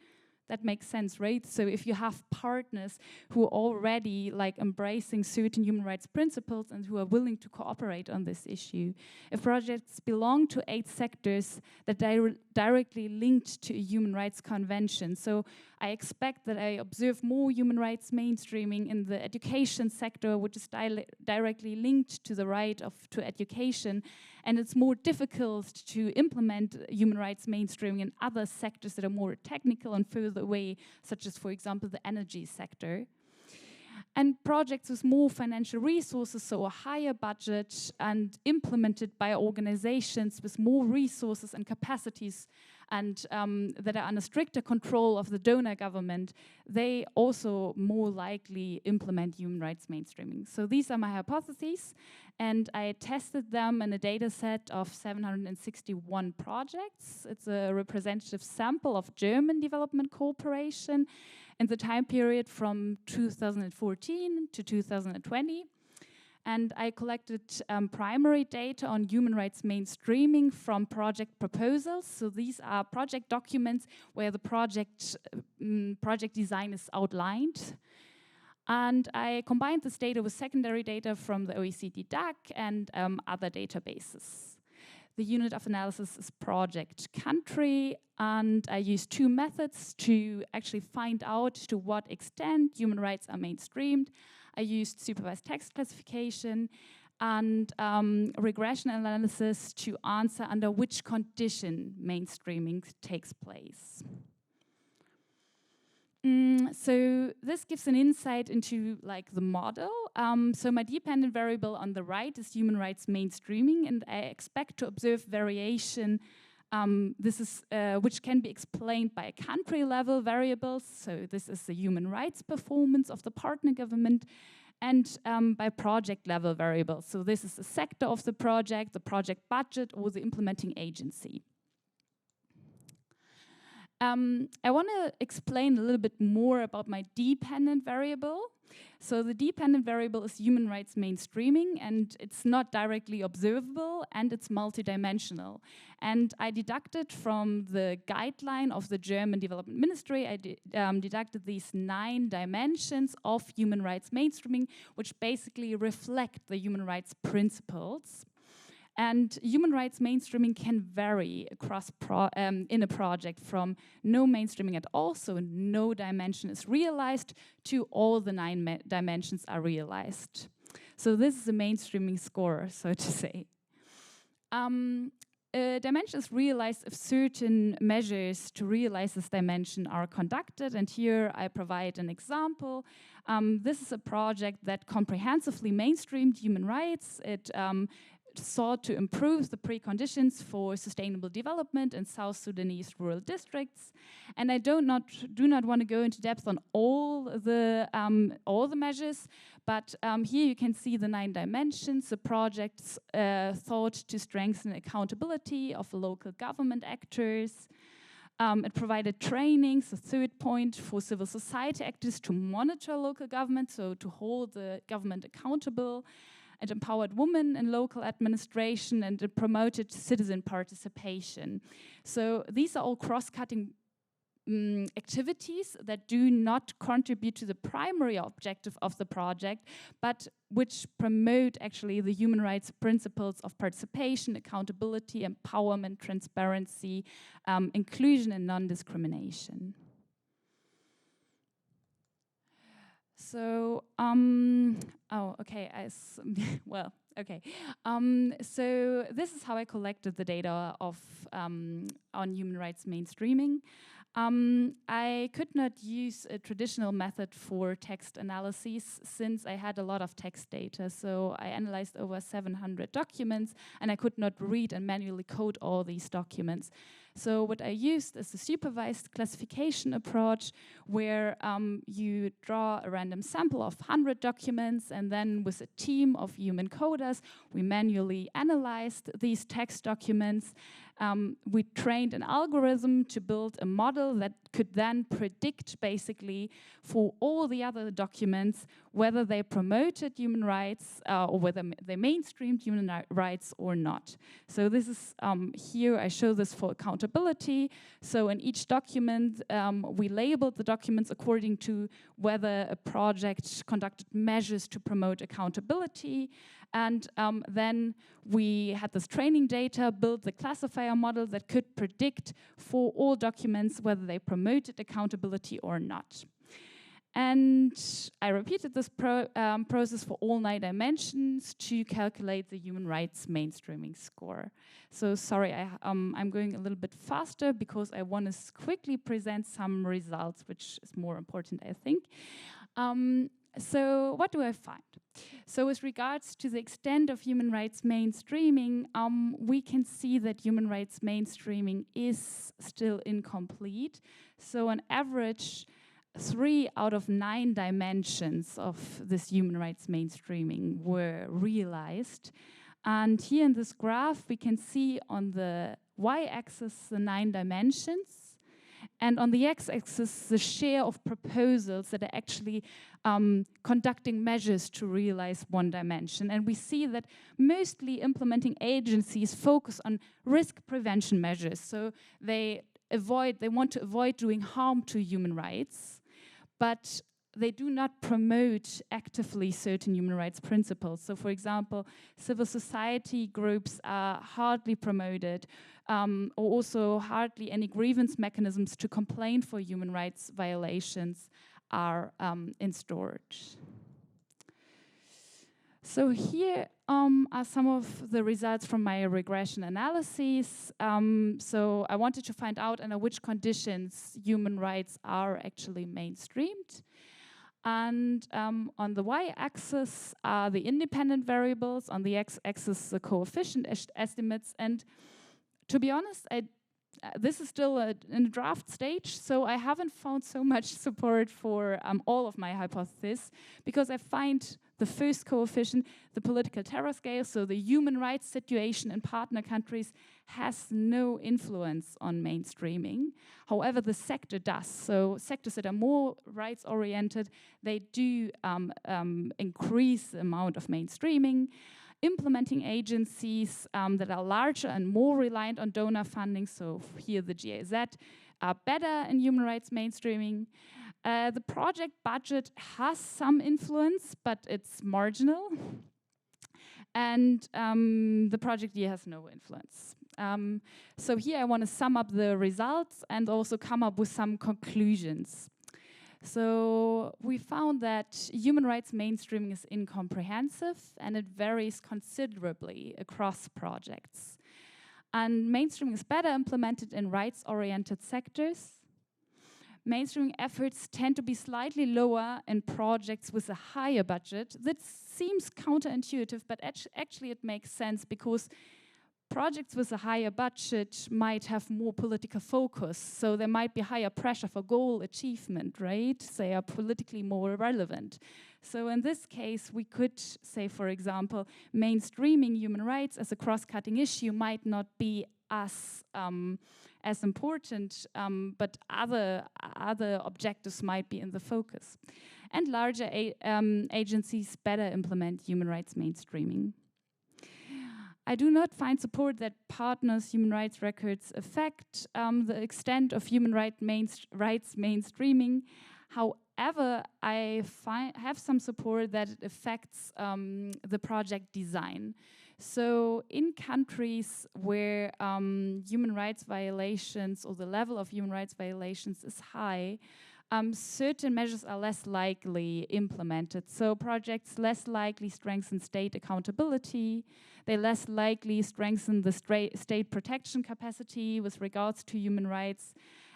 That makes sense, right? So if you have partners who are already like embracing certain human rights principles and who are willing to cooperate on this issue, if projects belong to 8 sectors that directly linked to a human rights convention. So I expect that I observe more human rights mainstreaming in the education sector, which is directly linked to the right to education, and it's more difficult to implement human rights mainstreaming in other sectors that are more technical and further away, such as, for example, the energy sector. And projects with more financial resources, so a higher budget, and implemented by organizations with more resources and capacities, and that are under stricter control of the donor government, they also more likely implement human rights mainstreaming. So these are my hypotheses, and I tested them in a data set of 761 projects. It's a representative sample of German development cooperation in the time period from 2014 to 2020. And I collected primary data on human rights mainstreaming from project proposals. So these are project documents where the project design is outlined. And I combined this data with secondary data from the OECD DAC and other databases. The unit of analysis is project country, and I used two methods to actually find out to what extent human rights are mainstreamed. I used supervised text classification and regression analysis to answer under which condition mainstreaming takes place. So this gives an insight into like the model. So my dependent variable on the right is human rights mainstreaming, and I expect to observe variation. This is which can be explained by country level variables. So this is the human rights performance of the partner government, and by project level variables. So this is the sector of the project budget, or the implementing agency. I want to explain a little bit more about my dependent variable. So the dependent variable is human rights mainstreaming, and it's not directly observable, and it's multidimensional. And I deducted from the guideline of the German Development Ministry, I deducted these 9 dimensions of human rights mainstreaming, which basically reflect the human rights principles. And human rights mainstreaming can vary across in a project from no mainstreaming at all, so no dimension is realized, to all the 9 dimensions are realized. So this is a mainstreaming score, so to say. A dimension is realized if certain measures to realize this dimension are conducted, and here I provide an example. This is a project that comprehensively mainstreamed human rights. It sought to improve the preconditions for sustainable development in South Sudanese rural districts, and I do not want to go into depth on all the measures, but here you can see the 9 dimensions. The projects thought to strengthen accountability of local government actors. It provided trainings, the third point, for civil society actors to monitor local government, so to hold the government accountable. It empowered women in local administration, and it promoted citizen participation. So these are all cross-cutting activities that do not contribute to the primary objective of the project, but which promote actually the human rights principles of participation, accountability, empowerment, transparency, inclusion, and non-discrimination. So, so this is how I collected the data of on human rights mainstreaming. I could not use a traditional method for text analyses since I had a lot of text data. So I analyzed over 700 documents, and I could not read and manually code all these documents. So what I used is a supervised classification approach, where you draw a random sample of 100 documents, and then with a team of human coders, we manually analyzed these text documents. We trained an algorithm to build a model that could then predict basically for all the other documents whether they promoted human rights or whether they mainstreamed human rights or not. So this is, here I show this for accountability. So in each document, we labeled the documents according to whether a project conducted measures to promote accountability. And then we had this training data, built the classifier model that could predict for all documents whether they promoted accountability or not. And I repeated this process for all 9 dimensions to calculate the human rights mainstreaming score. So sorry, I'm going a little bit faster because I want to quickly present some results, which is more important, I think. So what do I find? So with regards to the extent of human rights mainstreaming, we can see that human rights mainstreaming is still incomplete. So on average, 3 out of 9 dimensions of this human rights mainstreaming were realized. And here in this graph, we can see on the y-axis the 9 dimensions, and on the x-axis the share of proposals that are actually conducting measures to realize one dimension. And we see that mostly implementing agencies focus on risk prevention measures. So they want to avoid doing harm to human rights, but they do not promote actively certain human rights principles. So for example, civil society groups are hardly promoted, or also hardly any grievance mechanisms to complain for human rights violations are instaured. So here are some of the results from my regression analyses. So I wanted to find out under which conditions human rights are actually mainstreamed. And on the y-axis are the independent variables, on the x-axis the coefficient estimates. And to be honest, this is still in the draft stage, so I haven't found so much support for all of my hypotheses, because I find the first coefficient, the political terror scale, so the human rights situation in partner countries, has no influence on mainstreaming. However, the sector does. So sectors that are more rights-oriented, they do increase the amount of mainstreaming. Implementing agencies that are larger and more reliant on donor funding, so here the GIZ, are better in human rights mainstreaming. The project budget has some influence, but it's marginal. And the project year has no influence. So here I want to sum up the results and also come up with some conclusions. So we found that human rights mainstreaming is incomprehensive and it varies considerably across projects. And mainstreaming is better implemented in rights-oriented sectors. Mainstreaming efforts tend to be slightly lower in projects with a higher budget. That seems counterintuitive, but actually it makes sense, because projects with a higher budget might have more political focus, so there might be higher pressure for goal achievement, right? They are politically more relevant. So in this case, we could say, for example, mainstreaming human rights as a cross-cutting issue might not be as important, but other objectives might be in the focus. And larger agencies better implement human rights mainstreaming. I do not find support that partners' human rights records affect the extent of human rights mainstreaming. However, I have some support that it affects the project design. So in countries where human rights violations or the level of human rights violations is high, certain measures are less likely implemented. So projects less likely strengthen state accountability. They less likely strengthen the state protection capacity with regards to human rights.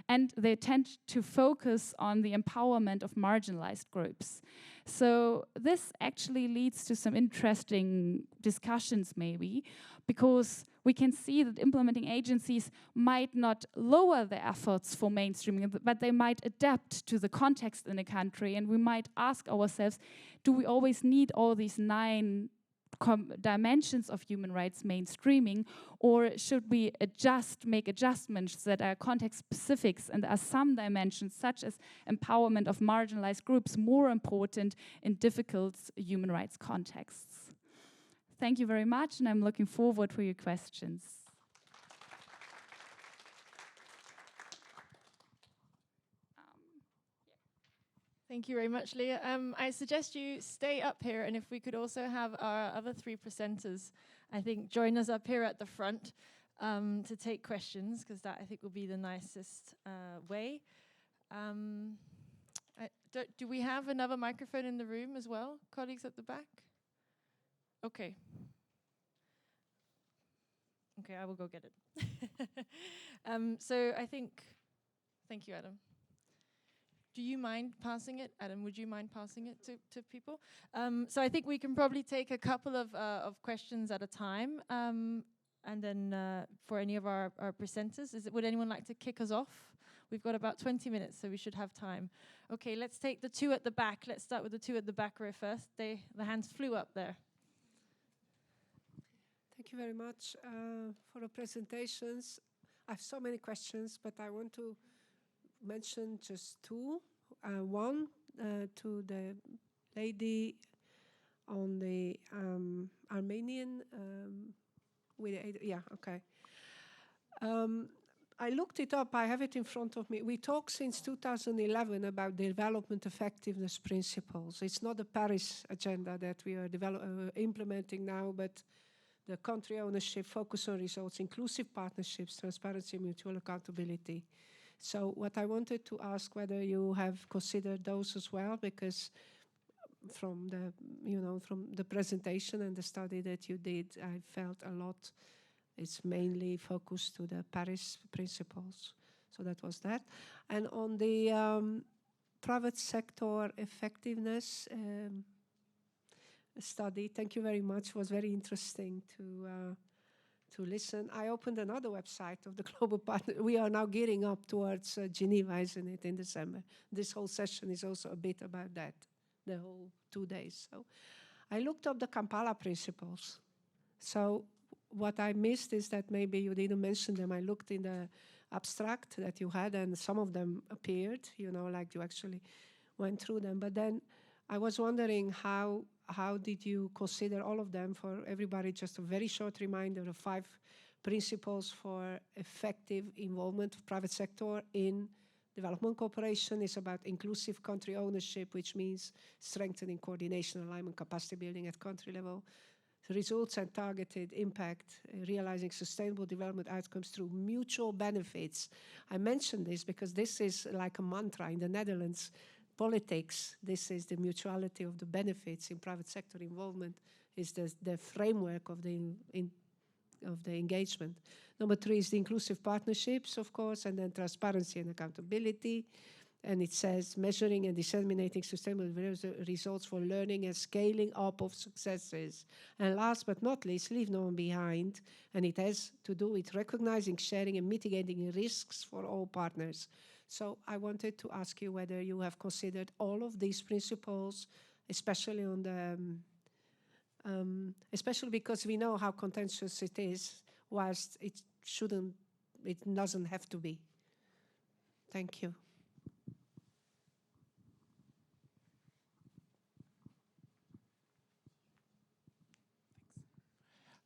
And they tend to focus on the empowerment of marginalized groups. So this actually leads to some interesting discussions maybe, because we can see that implementing agencies might not lower their efforts for mainstreaming, but they might adapt to the context in a country. And we might ask ourselves, do we always need all these 9 dimensions of human rights mainstreaming, or should we make adjustments that are context specifics, and are some dimensions such as empowerment of marginalized groups more important in difficult human rights contexts? Thank you very much, and I'm looking forward to your questions. Thank you very much, Leah. I suggest you stay up here, and if we could also have our other 3 presenters, I think, join us up here at the front to take questions, because that, I think, will be the nicest way. Do we have another microphone in the room as well, colleagues at the back? Okay. Okay, I will go get it. So I think, thank you, Adam. Do you mind passing it? Adam, would you mind passing it to people? So I think we can probably take a couple of questions at a time. And then for any of our presenters, would anyone like to kick us off? We've got about 20 minutes, so we should have time. Okay, let's take the two at the back. Let's start with the two at the back row first. The hands flew up there. Thank you very much for the presentations. I have so many questions, but I want to mention just two. One to the lady on the Armenian. I looked it up. I have it in front of me. We talk since 2011 about development effectiveness principles. It's not the Paris agenda that we are implementing now, but the country ownership, focus on results, inclusive partnerships, transparency, mutual accountability. So what I wanted to ask whether you have considered those as well, because from the presentation and the study that you did, I felt a lot. It's mainly focused to the Paris principles. So that was that. And on the private sector effectiveness study, thank you very much. It was very interesting to listen. I opened another website of the Global Partner. We are now gearing up towards Geneva, isn't it, in December. This whole session is also a bit about that, the whole 2 days. So I looked up the Kampala principles. So what I missed is that maybe you didn't mention them. I looked in the abstract that you had, and some of them appeared, like you actually went through them. But then I was wondering how did you consider all of them? For everybody, just a very short reminder of 5 principles for effective involvement of private sector in development cooperation. Is about inclusive country ownership, which means strengthening coordination, alignment, capacity building at country level. Results and targeted impact, realizing sustainable development outcomes through mutual benefits. I mentioned this because this is like a mantra in the Netherlands. Politics, this is the mutuality of the benefits in private sector involvement, is the framework of the engagement. Number 3 is the inclusive partnerships, of course, and then transparency and accountability. And it says measuring and disseminating sustainable results for learning and scaling up of successes. And last but not least, leave no one behind. And it has to do with recognizing, sharing, and mitigating risks for all partners. So I wanted to ask you whether you have considered all of these principles, especially on the, especially because we know how contentious it is, whilst it doesn't have to be. Thank you.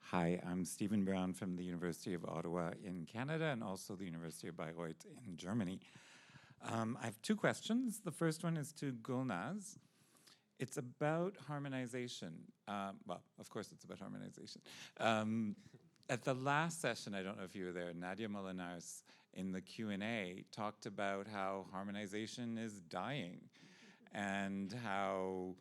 Hi, I'm Stephen Brown from the University of Ottawa in Canada and also the University of Bayreuth in Germany. I have 2 questions. The first one is to Gulnaz. It's about harmonization. Well, of course it's about harmonization. At the last session, I don't know if you were there, Nadia Molinars in the Q&A talked about how harmonization is dying and how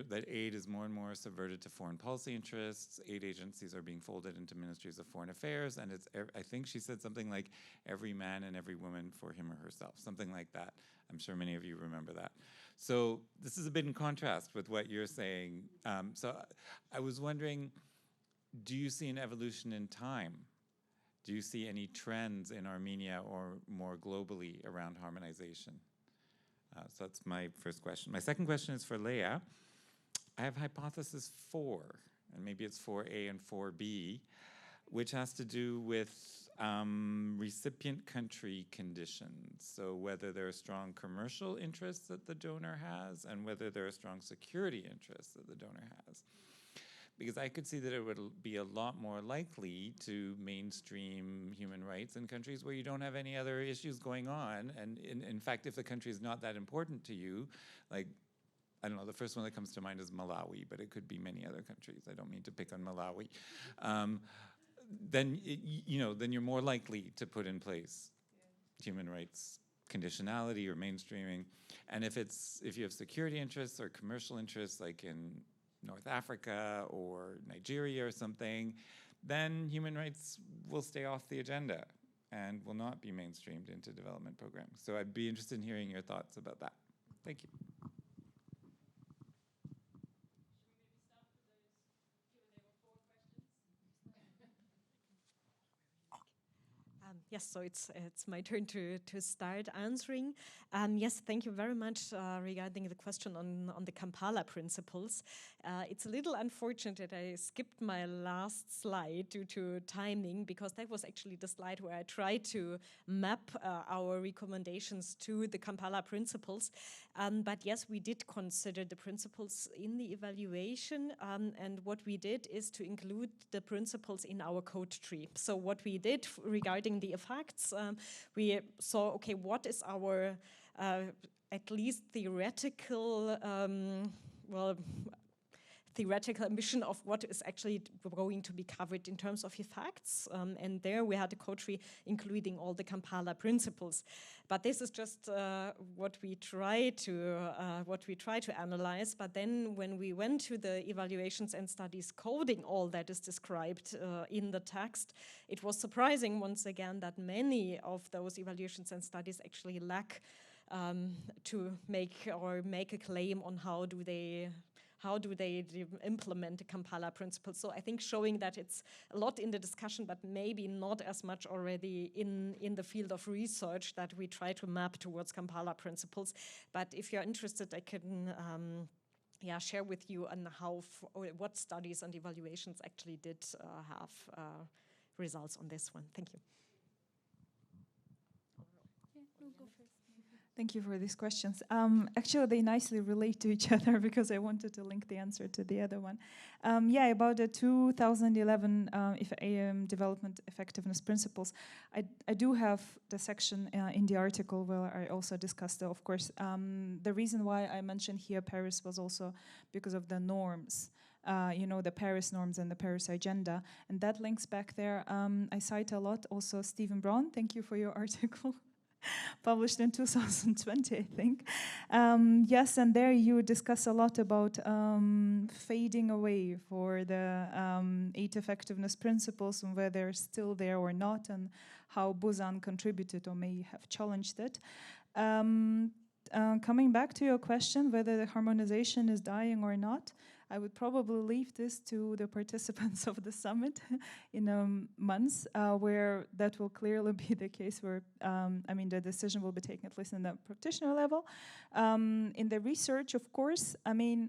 that aid is more and more subverted to foreign policy interests. Aid agencies are being folded into ministries of foreign affairs, and I think she said something like every man and every woman for him or herself, something like that. I'm sure many of you remember that. So this is a bit in contrast with what you're saying. So I was wondering, do you see an evolution in time? Do you see any trends in Armenia or more globally around harmonization? So that's my first question. My second question is for Leah. I have hypothesis 4, and maybe it's 4A and 4B, which has to do with recipient country conditions. So whether there are strong commercial interests that the donor has and whether there are strong security interests that the donor has. Because I could see that it would be a lot more likely to mainstream human rights in countries where you don't have any other issues going on. And in fact, if the country is not that important to you, like, I don't know, the first one that comes to mind is Malawi, but it could be many other countries. I don't mean to pick on Malawi. Then you're more likely to put in place human rights conditionality or mainstreaming. And if you have security interests or commercial interests, like in North Africa or Nigeria or something, then human rights will stay off the agenda and will not be mainstreamed into development programs. So I'd be interested in hearing your thoughts about that. Thank you. Yes, so it's my turn to start answering. Yes, thank you very much regarding the question on the Kampala principles. It's a little unfortunate that I skipped my last slide due to timing, because that was actually the slide where I tried to map our recommendations to the Kampala principles. But yes, we did consider the principles in the evaluation, and what we did is to include the principles in our code tree. So what we did regarding the effects, we saw, okay, what is our at least theoretical, theoretical ambition of what is actually going to be covered in terms of effects, and there we had a code tree including all the Kampala principles. But this is just what we try to analyze. But then when we went to the evaluations and studies coding all that is described in the text, it was surprising once again that many of those evaluations and studies actually lack to make a claim on how do they implement the Kampala principles. So I think showing that it's a lot in the discussion, but maybe not as much already in the field of research that we try to map towards Kampala principles. But if you're interested, I can share with you on what studies and evaluations actually did have results on this one. Thank you. Thank you for these questions. Actually, they nicely relate to each other because I wanted to link the answer to the other one. About the 2011 development effectiveness principles, I do have the section in the article where I also discussed, of course, the reason why I mentioned here Paris was also because of the norms. The Paris norms and the Paris agenda, and that links back there. I cite a lot also Stephen Brown. Thank you for your article. Published in 2020, I think. Yes, and there you discuss a lot about fading away for the 8 effectiveness principles and whether they're still there or not, and how Busan contributed or may have challenged it. Coming back to your question, whether the harmonization is dying or not, I would probably leave this to the participants of the summit in months, where that will clearly be the case, where, the decision will be taken at least in the practitioner level. In the research, of course, there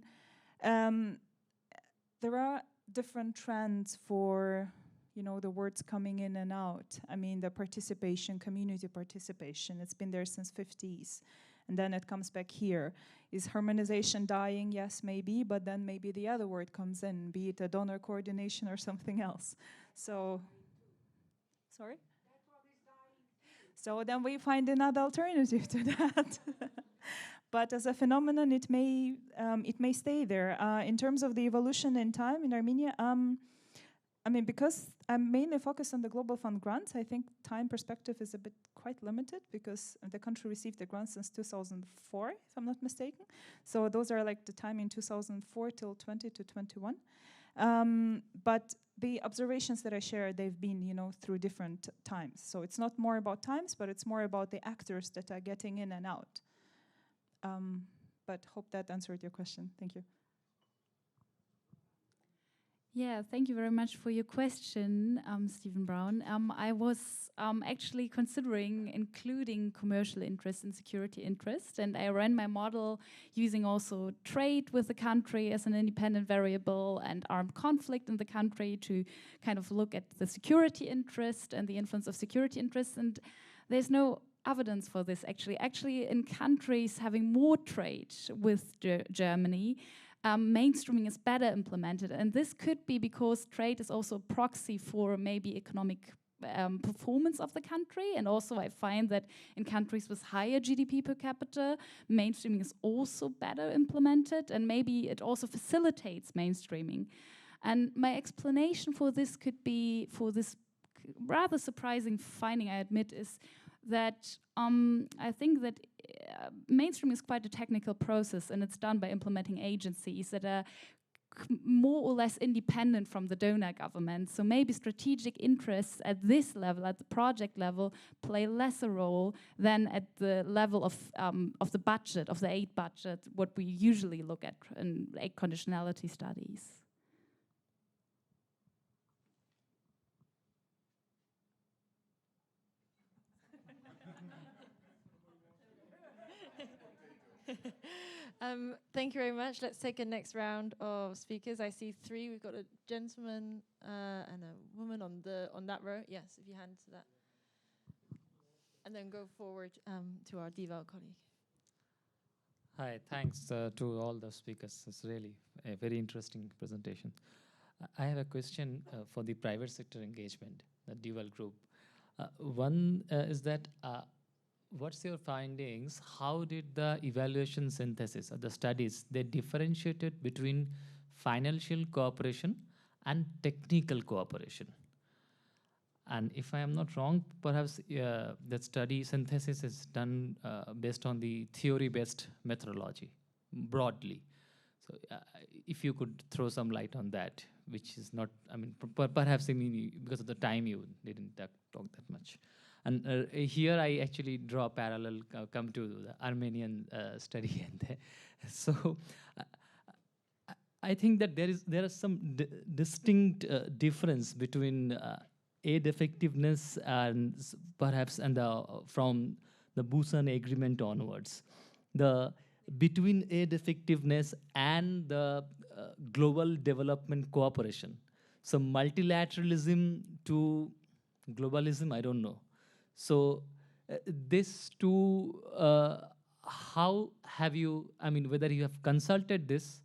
are different trends for the words coming in and out. The participation, community participation, it's been there since 50s. And then it comes back here. Is harmonization dying? Yes, maybe, but then maybe the other word comes in, be it a donor coordination or something else. So, sorry? So then we find another alternative to that. But as a phenomenon, it may stay there. In terms of the evolution in time in Armenia, because I'm mainly focused on the Global Fund grants, I think time perspective is a bit quite limited because the country received the grants since 2004, if I'm not mistaken. So those are like the time in 2004 till 20 to 21. But the observations that I share, they've been, through different times. So it's not more about times, but it's more about the actors that are getting in and out. But hope that answered your question. Thank you. Yeah, thank you very much for your question, Stephen Brown. I was actually considering including commercial interest and security interest, and I ran my model using also trade with the country as an independent variable and armed conflict in the country to kind of look at the security interest and the influence of security interests, and there's no evidence for this actually. Actually, in countries having more trade with Germany, mainstreaming is better implemented, and this could be because trade is also a proxy for maybe economic performance of the country, and also I find that in countries with higher GDP per capita, mainstreaming is also better implemented, and maybe it also facilitates mainstreaming. And my explanation for this could be, for this rather surprising finding, I admit, is that I think that mainstream is quite a technical process, and it's done by implementing agencies that are more or less independent from the donor government. So maybe strategic interests at this level, at the project level, play less a role than at the level of the budget, of the aid budget, what we usually look at in aid conditionality studies. Thank you very much. Let's take a next round of speakers. I see three. We've got a gentleman and a woman on that row. Yes, if you hand to that. And then go forward to our DeVal colleague. Hi, thanks to all the speakers. It's really a very interesting presentation. I have a question for the private sector engagement, the DeVal group. One is that what's your findings? How did the evaluation synthesis of the studies, they differentiated between financial cooperation and technical cooperation? And if I am not wrong, perhaps that study synthesis is done based on the theory-based methodology, broadly. So if you could throw some light on that, which is not, I mean, perhaps I mean, because of the time you didn't talk that much. And here I actually draw a parallel, come to the Armenian study. And so I think that there is some distinct difference between aid effectiveness and perhaps from the Busan Agreement onwards. Between aid effectiveness and the global development cooperation. So multilateralism to globalism, I don't know. So this two, how have you, I mean, whether you have consulted this,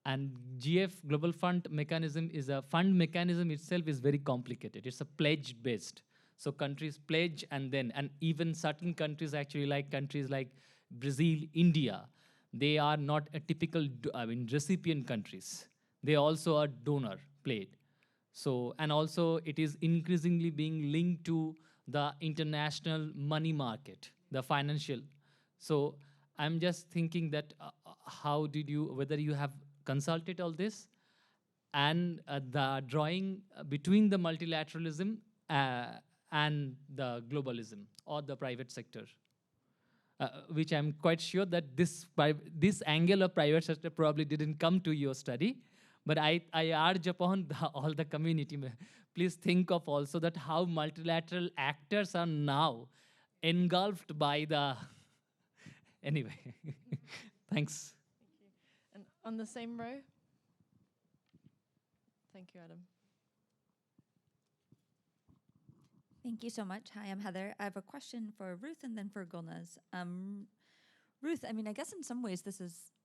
and GF Global Fund mechanism is a fund mechanism itself is very complicated. It's a pledge based. So countries pledge and even certain countries actually, like countries like Brazil, India, they are not a typical, recipient countries. They also are donor played. So, and also it is increasingly being linked to the international money market, the financial. So I'm just thinking that whether you have consulted all this and the drawing between the multilateralism and the globalism or the private sector, which I'm quite sure that this angle of private sector probably didn't come to your study, but I urge upon all the community, please think of also that how multilateral actors are now engulfed by the, anyway, thanks. And on the same row. Thank you, Adam. Thank you so much. Hi, I'm Heather. I have a question for Ruth and then for Gulnaz. Ruth, I mean, I guess in some ways this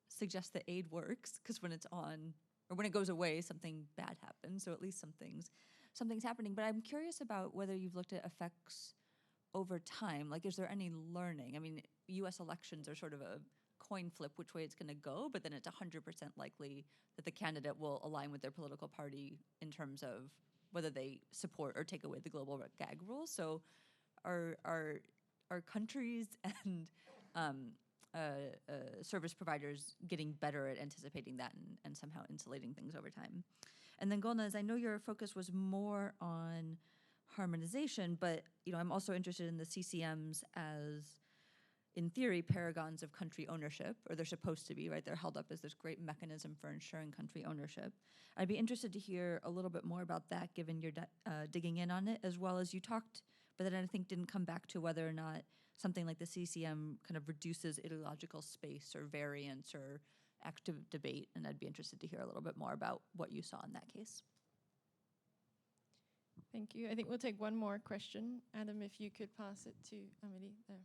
suggests that aid works, because when it's on, or when it goes away, something bad happens. So at least something's happening. But I'm curious about whether you've looked at effects over time. Like, is there any learning? I mean, US elections are sort of a coin flip which way it's going to go, but then it's 100% likely that the candidate will align with their political party in terms of whether they support or take away the global gag rules. So are countries and service providers getting better at anticipating that and somehow insulating things over time? And then Gulnaz, I know your focus was more on harmonization, but I'm also interested in the CCMs as, in theory, paragons of country ownership, or they're supposed to be, right? They're held up as this great mechanism for ensuring country ownership. I'd be interested to hear a little bit more about that, given your digging in on it, as well as you talked, but then I think didn't come back to whether or not something like the CCM kind of reduces ideological space or variance or active debate, and I'd be interested to hear a little bit more about what you saw in that case. Thank you. I think we'll take one more question. Adam, if you could pass it to Amelie there.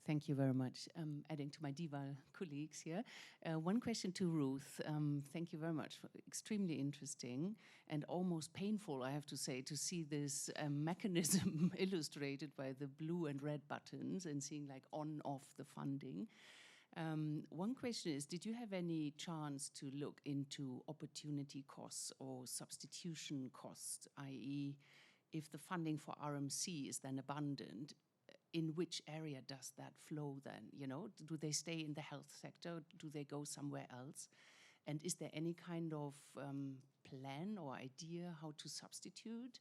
Thank you very much. Adding to my DeVal colleagues here, one question to Ruth. Thank you very much. Extremely interesting and almost painful, I have to say, to see this mechanism illustrated by the blue and red buttons and seeing like on-off the funding. One question is, did you have any chance to look into opportunity costs or substitution costs, i.e., if the funding for RMC is then abundant, in which area does that flow then? You know, do they stay in the health sector? Do they go somewhere else? And is there any kind of plan or idea how to substitute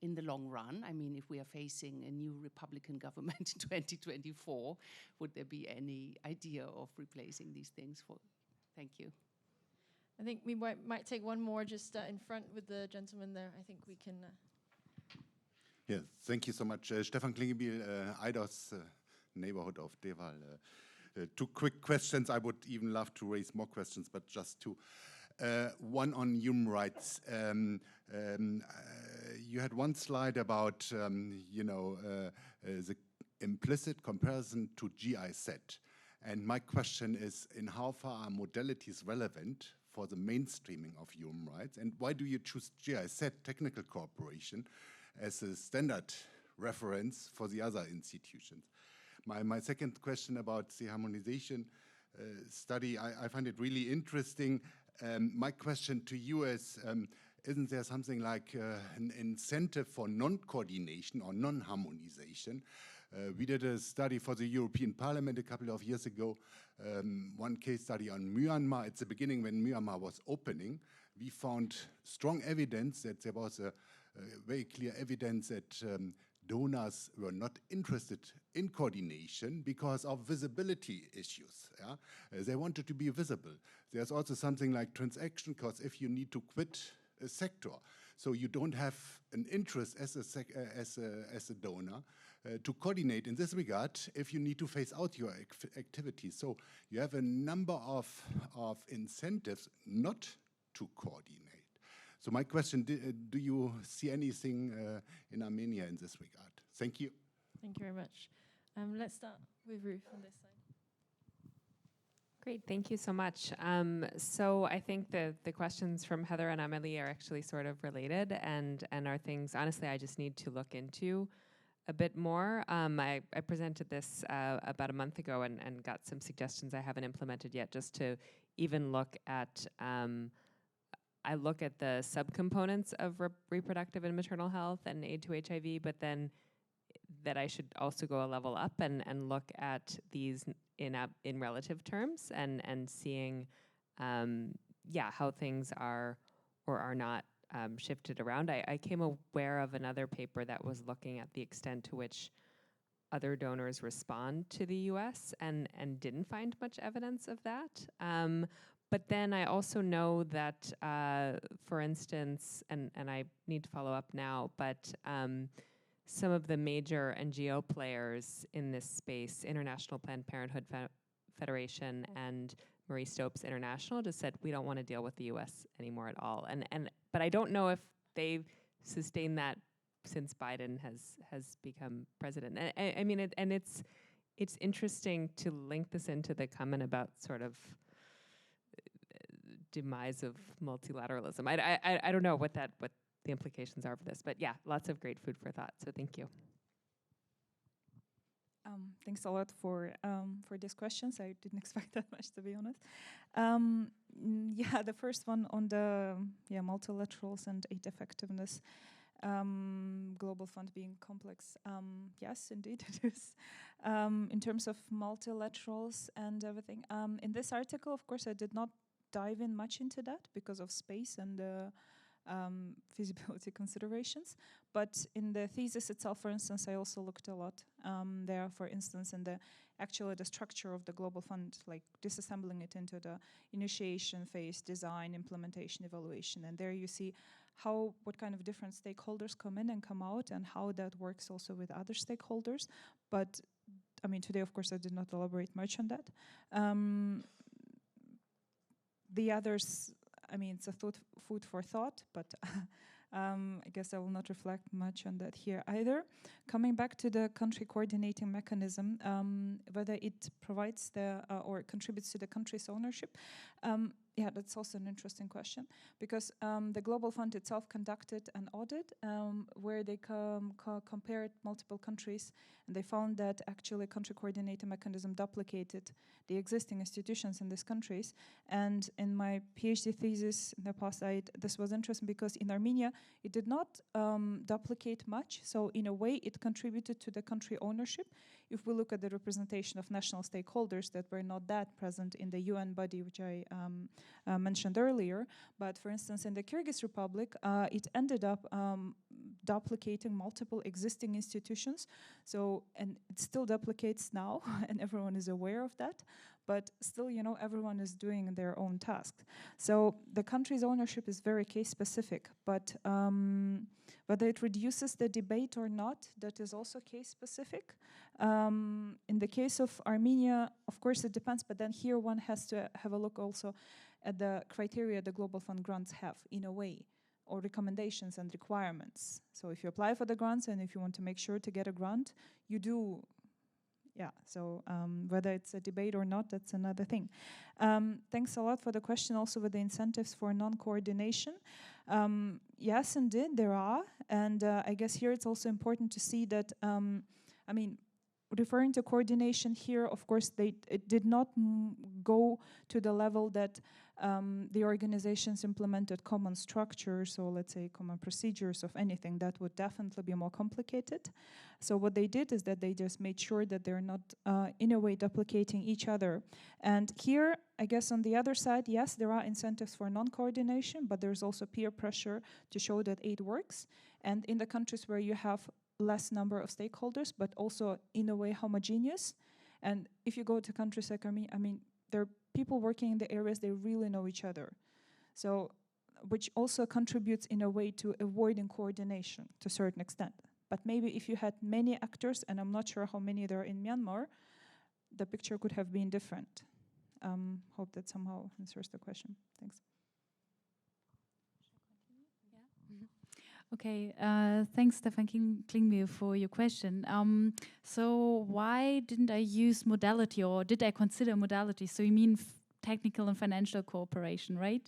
in the long run? I mean, if we are facing a new Republican government in 2024, would there be any idea of replacing these things? Thank you. I think we might take one more just in front with the gentleman there. I think we can... Yes, thank you so much. Stefan Klingebiel, IDOS, neighborhood of Deval. Two quick questions. I would even love to raise more questions, but just two. One on human rights. You had one slide about, the implicit comparison to GIZ. And my question is, in how far are modalities relevant for the mainstreaming of human rights? And why do you choose GIZ, technical cooperation, as a standard reference for the other institutions? My second question about the harmonization study, I find it really interesting. My question to you is, isn't there something like an incentive for non-coordination or non-harmonization? We did a study for the European Parliament a couple of years ago, one case study on Myanmar. At the beginning, when Myanmar was opening, we found strong evidence that there was a very clear evidence that donors were not interested in coordination because of visibility issues. Yeah? They wanted to be visible. There's also something like transaction costs if you need to quit a sector. So you don't have an interest as a donor to coordinate in this regard if you need to phase out your activities. So you have a number of incentives not to coordinate. So my question, do you see anything in Armenia in this regard? Thank you. Thank you very much. Let's start with Ruth on this side. Great, thank you so much. So I think the questions from Heather and Amelie are actually sort of related and are things, honestly, I just need to look into a bit more. I presented this about a month ago and got some suggestions I haven't implemented yet, just to even look at I look at the subcomponents of reproductive and maternal health and aid to HIV, but then that I should also go a level up and look at these in relative terms and seeing, how things are or are not shifted around. I came aware of another paper that was looking at the extent to which other donors respond to the US and didn't find much evidence of that. But then I also know that, for instance, and I need to follow up now, but some of the major NGO players in this space, International Planned Parenthood Federation and Marie Stopes International, just said, we don't want to deal with the US anymore at all. But I don't know if they've sustained that since Biden has become president. I mean, it's interesting to link this into the comment about sort of demise of multilateralism. I don't know what the implications are for this, but yeah, lots of great food for thought. So thank you. Thanks a lot for these questions. I didn't expect that much, to be honest. The first one on the multilaterals and aid effectiveness. Global Fund being complex. Yes, indeed it is. In terms of multilaterals and everything. In this article, of course, I did not dive in much into that because of space and feasibility considerations. But in the thesis itself, for instance, I also looked a lot there, for instance, in the structure of the Global Fund, like disassembling it into the initiation phase, design, implementation, evaluation. And there you see what kind of different stakeholders come in and come out and how that works also with other stakeholders. But I mean, today, of course, I did not elaborate much on that. The others, I mean, it's a food for thought, but I guess I will not reflect much on that here either. Coming back to the country coordinating mechanism, whether it provides or contributes to the country's ownership, Yeah, that's also an interesting question, because the Global Fund itself conducted an audit where they compared multiple countries, and they found that actually country coordinator mechanism duplicated the existing institutions in these countries. And in my PhD thesis in the past, this was interesting because in Armenia, it did not duplicate much. So in a way, it contributed to the country ownership. If we look at the representation of national stakeholders that were not that present in the UN body, which I mentioned earlier, but for instance, in the Kyrgyz Republic, it ended up duplicating multiple existing institutions. So, and it still duplicates now, and everyone is aware of that. But still, you know, everyone is doing their own task. So the country's ownership is very case specific, but whether it reduces the debate or not, that is also case specific. In the case of Armenia, of course it depends, but then here one has to have a look also at the criteria the Global Fund grants have in a way, or recommendations and requirements. So if you apply for the grants and if you want to make sure to get a grant, you do. Yeah, so whether it's a debate or not, that's another thing. Thanks a lot for the question also with the incentives for non-coordination. Yes, indeed, there are. And I guess here it's also important to see that, I mean, referring to coordination here, of course, it did not go to the level that the organizations implemented common structures or let's say common procedures of anything. That would definitely be more complicated. So what they did is that they just made sure that they're not in a way duplicating each other. And here, I guess on the other side, yes, there are incentives for non-coordination, but there's also peer pressure to show that aid works. And in the countries where you have less number of stakeholders, but also in a way homogeneous. And if you go to countries like Armenia, I mean, there are people working in the areas, they really know each other. So, which also contributes in a way to avoiding coordination to a certain extent. But maybe if you had many actors, and I'm not sure how many there are in Myanmar, the picture could have been different. Hope that somehow answers the question. Thanks. Okay, thanks, Stefan Klingbeil, for your question. So why didn't I use modality, or did I consider modality? So you mean technical and financial cooperation, right?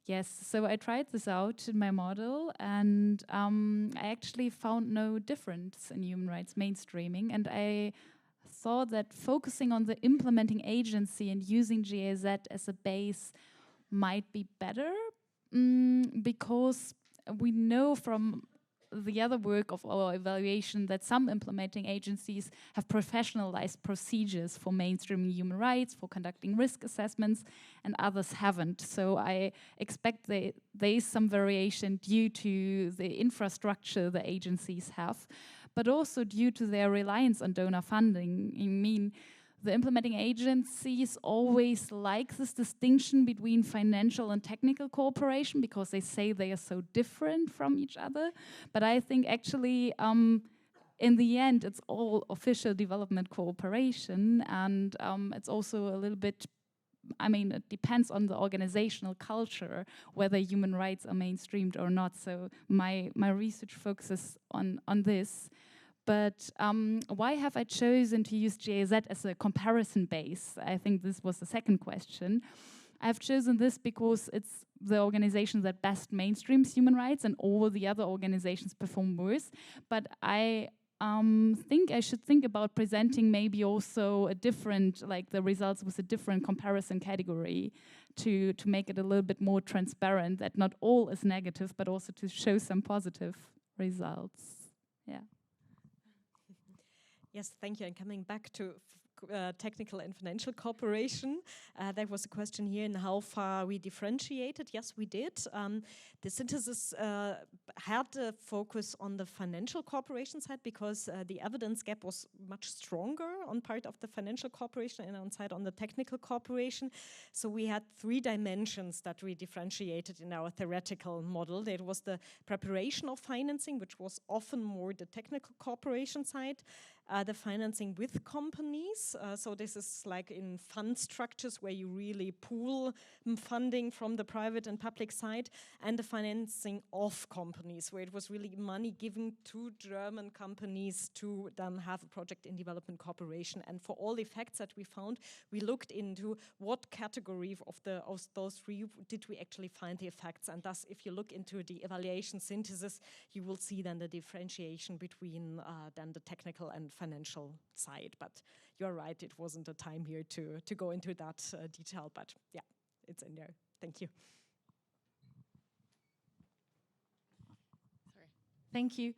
Yes, so I tried this out in my model, and I actually found no difference in human rights mainstreaming, and I thought that focusing on the implementing agency and using GIZ as a base might be better, because we know from the other work of our evaluation that some implementing agencies have professionalized procedures for mainstreaming human rights, for conducting risk assessments, and others haven't. So I expect there is some variation due to the infrastructure the agencies have, but also due to their reliance on donor funding. I mean, the implementing agencies always like this distinction between financial and technical cooperation because they say they are so different from each other. But I think actually, in the end, it's all official development cooperation, and it's also a little bit, I mean, it depends on the organizational culture, whether human rights are mainstreamed or not. So my research focuses on this. But why have I chosen to use GIZ as a comparison base? I think this was the second question. I've chosen this because it's the organization that best mainstreams human rights, and all the other organizations perform worse. But I think I should think about presenting maybe also a different, like the results with a different comparison category to make it a little bit more transparent, that not all is negative, but also to show some positive results. Yeah. Yes, thank you. And coming back to technical and financial cooperation, there was a question here in how far we differentiated. Yes, we did. The synthesis had a focus on the financial cooperation side because the evidence gap was much stronger on part of the financial cooperation and on the technical cooperation. So we had 3 dimensions that we differentiated in our theoretical model. There was the preparation of financing, which was often more the technical cooperation side. the financing with companies. So this is like in fund structures where you really pool funding from the private and public side, and the financing of companies, where it was really money given to German companies to then have a project in development cooperation. And for all effects that we found, we looked into what category of those three did we actually find the effects. And thus, if you look into the evaluation synthesis, you will see then the differentiation between then the technical and financial side. But you're right, it wasn't a time here to go into that detail, but yeah, it's in there. Thank you. Thank you.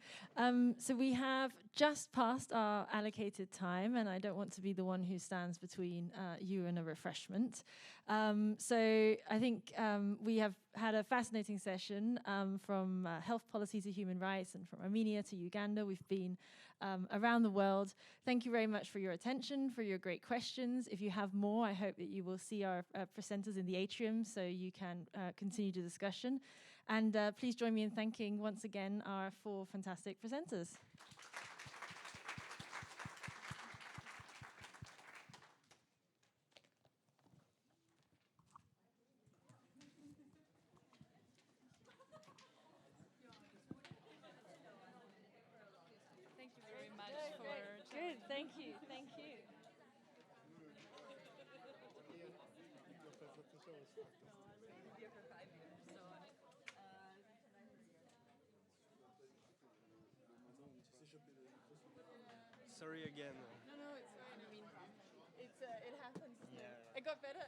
So we have just passed our allocated time, and I don't want to be the one who stands between you and a refreshment. So I think we have had a fascinating session from health policy to human rights, and from Armenia to Uganda. We've been around the world. Thank you very much for your attention, for your great questions. If you have more, I hope that you will see our presenters in the atrium so you can continue the discussion. And please join me in thanking once again our 4 fantastic presenters. Thank you very much for Good, thank you, thank you. Sorry again. No, it's fine. I mean, it happens. Yeah. It got better.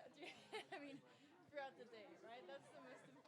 I mean, throughout the day, right? That's the most important.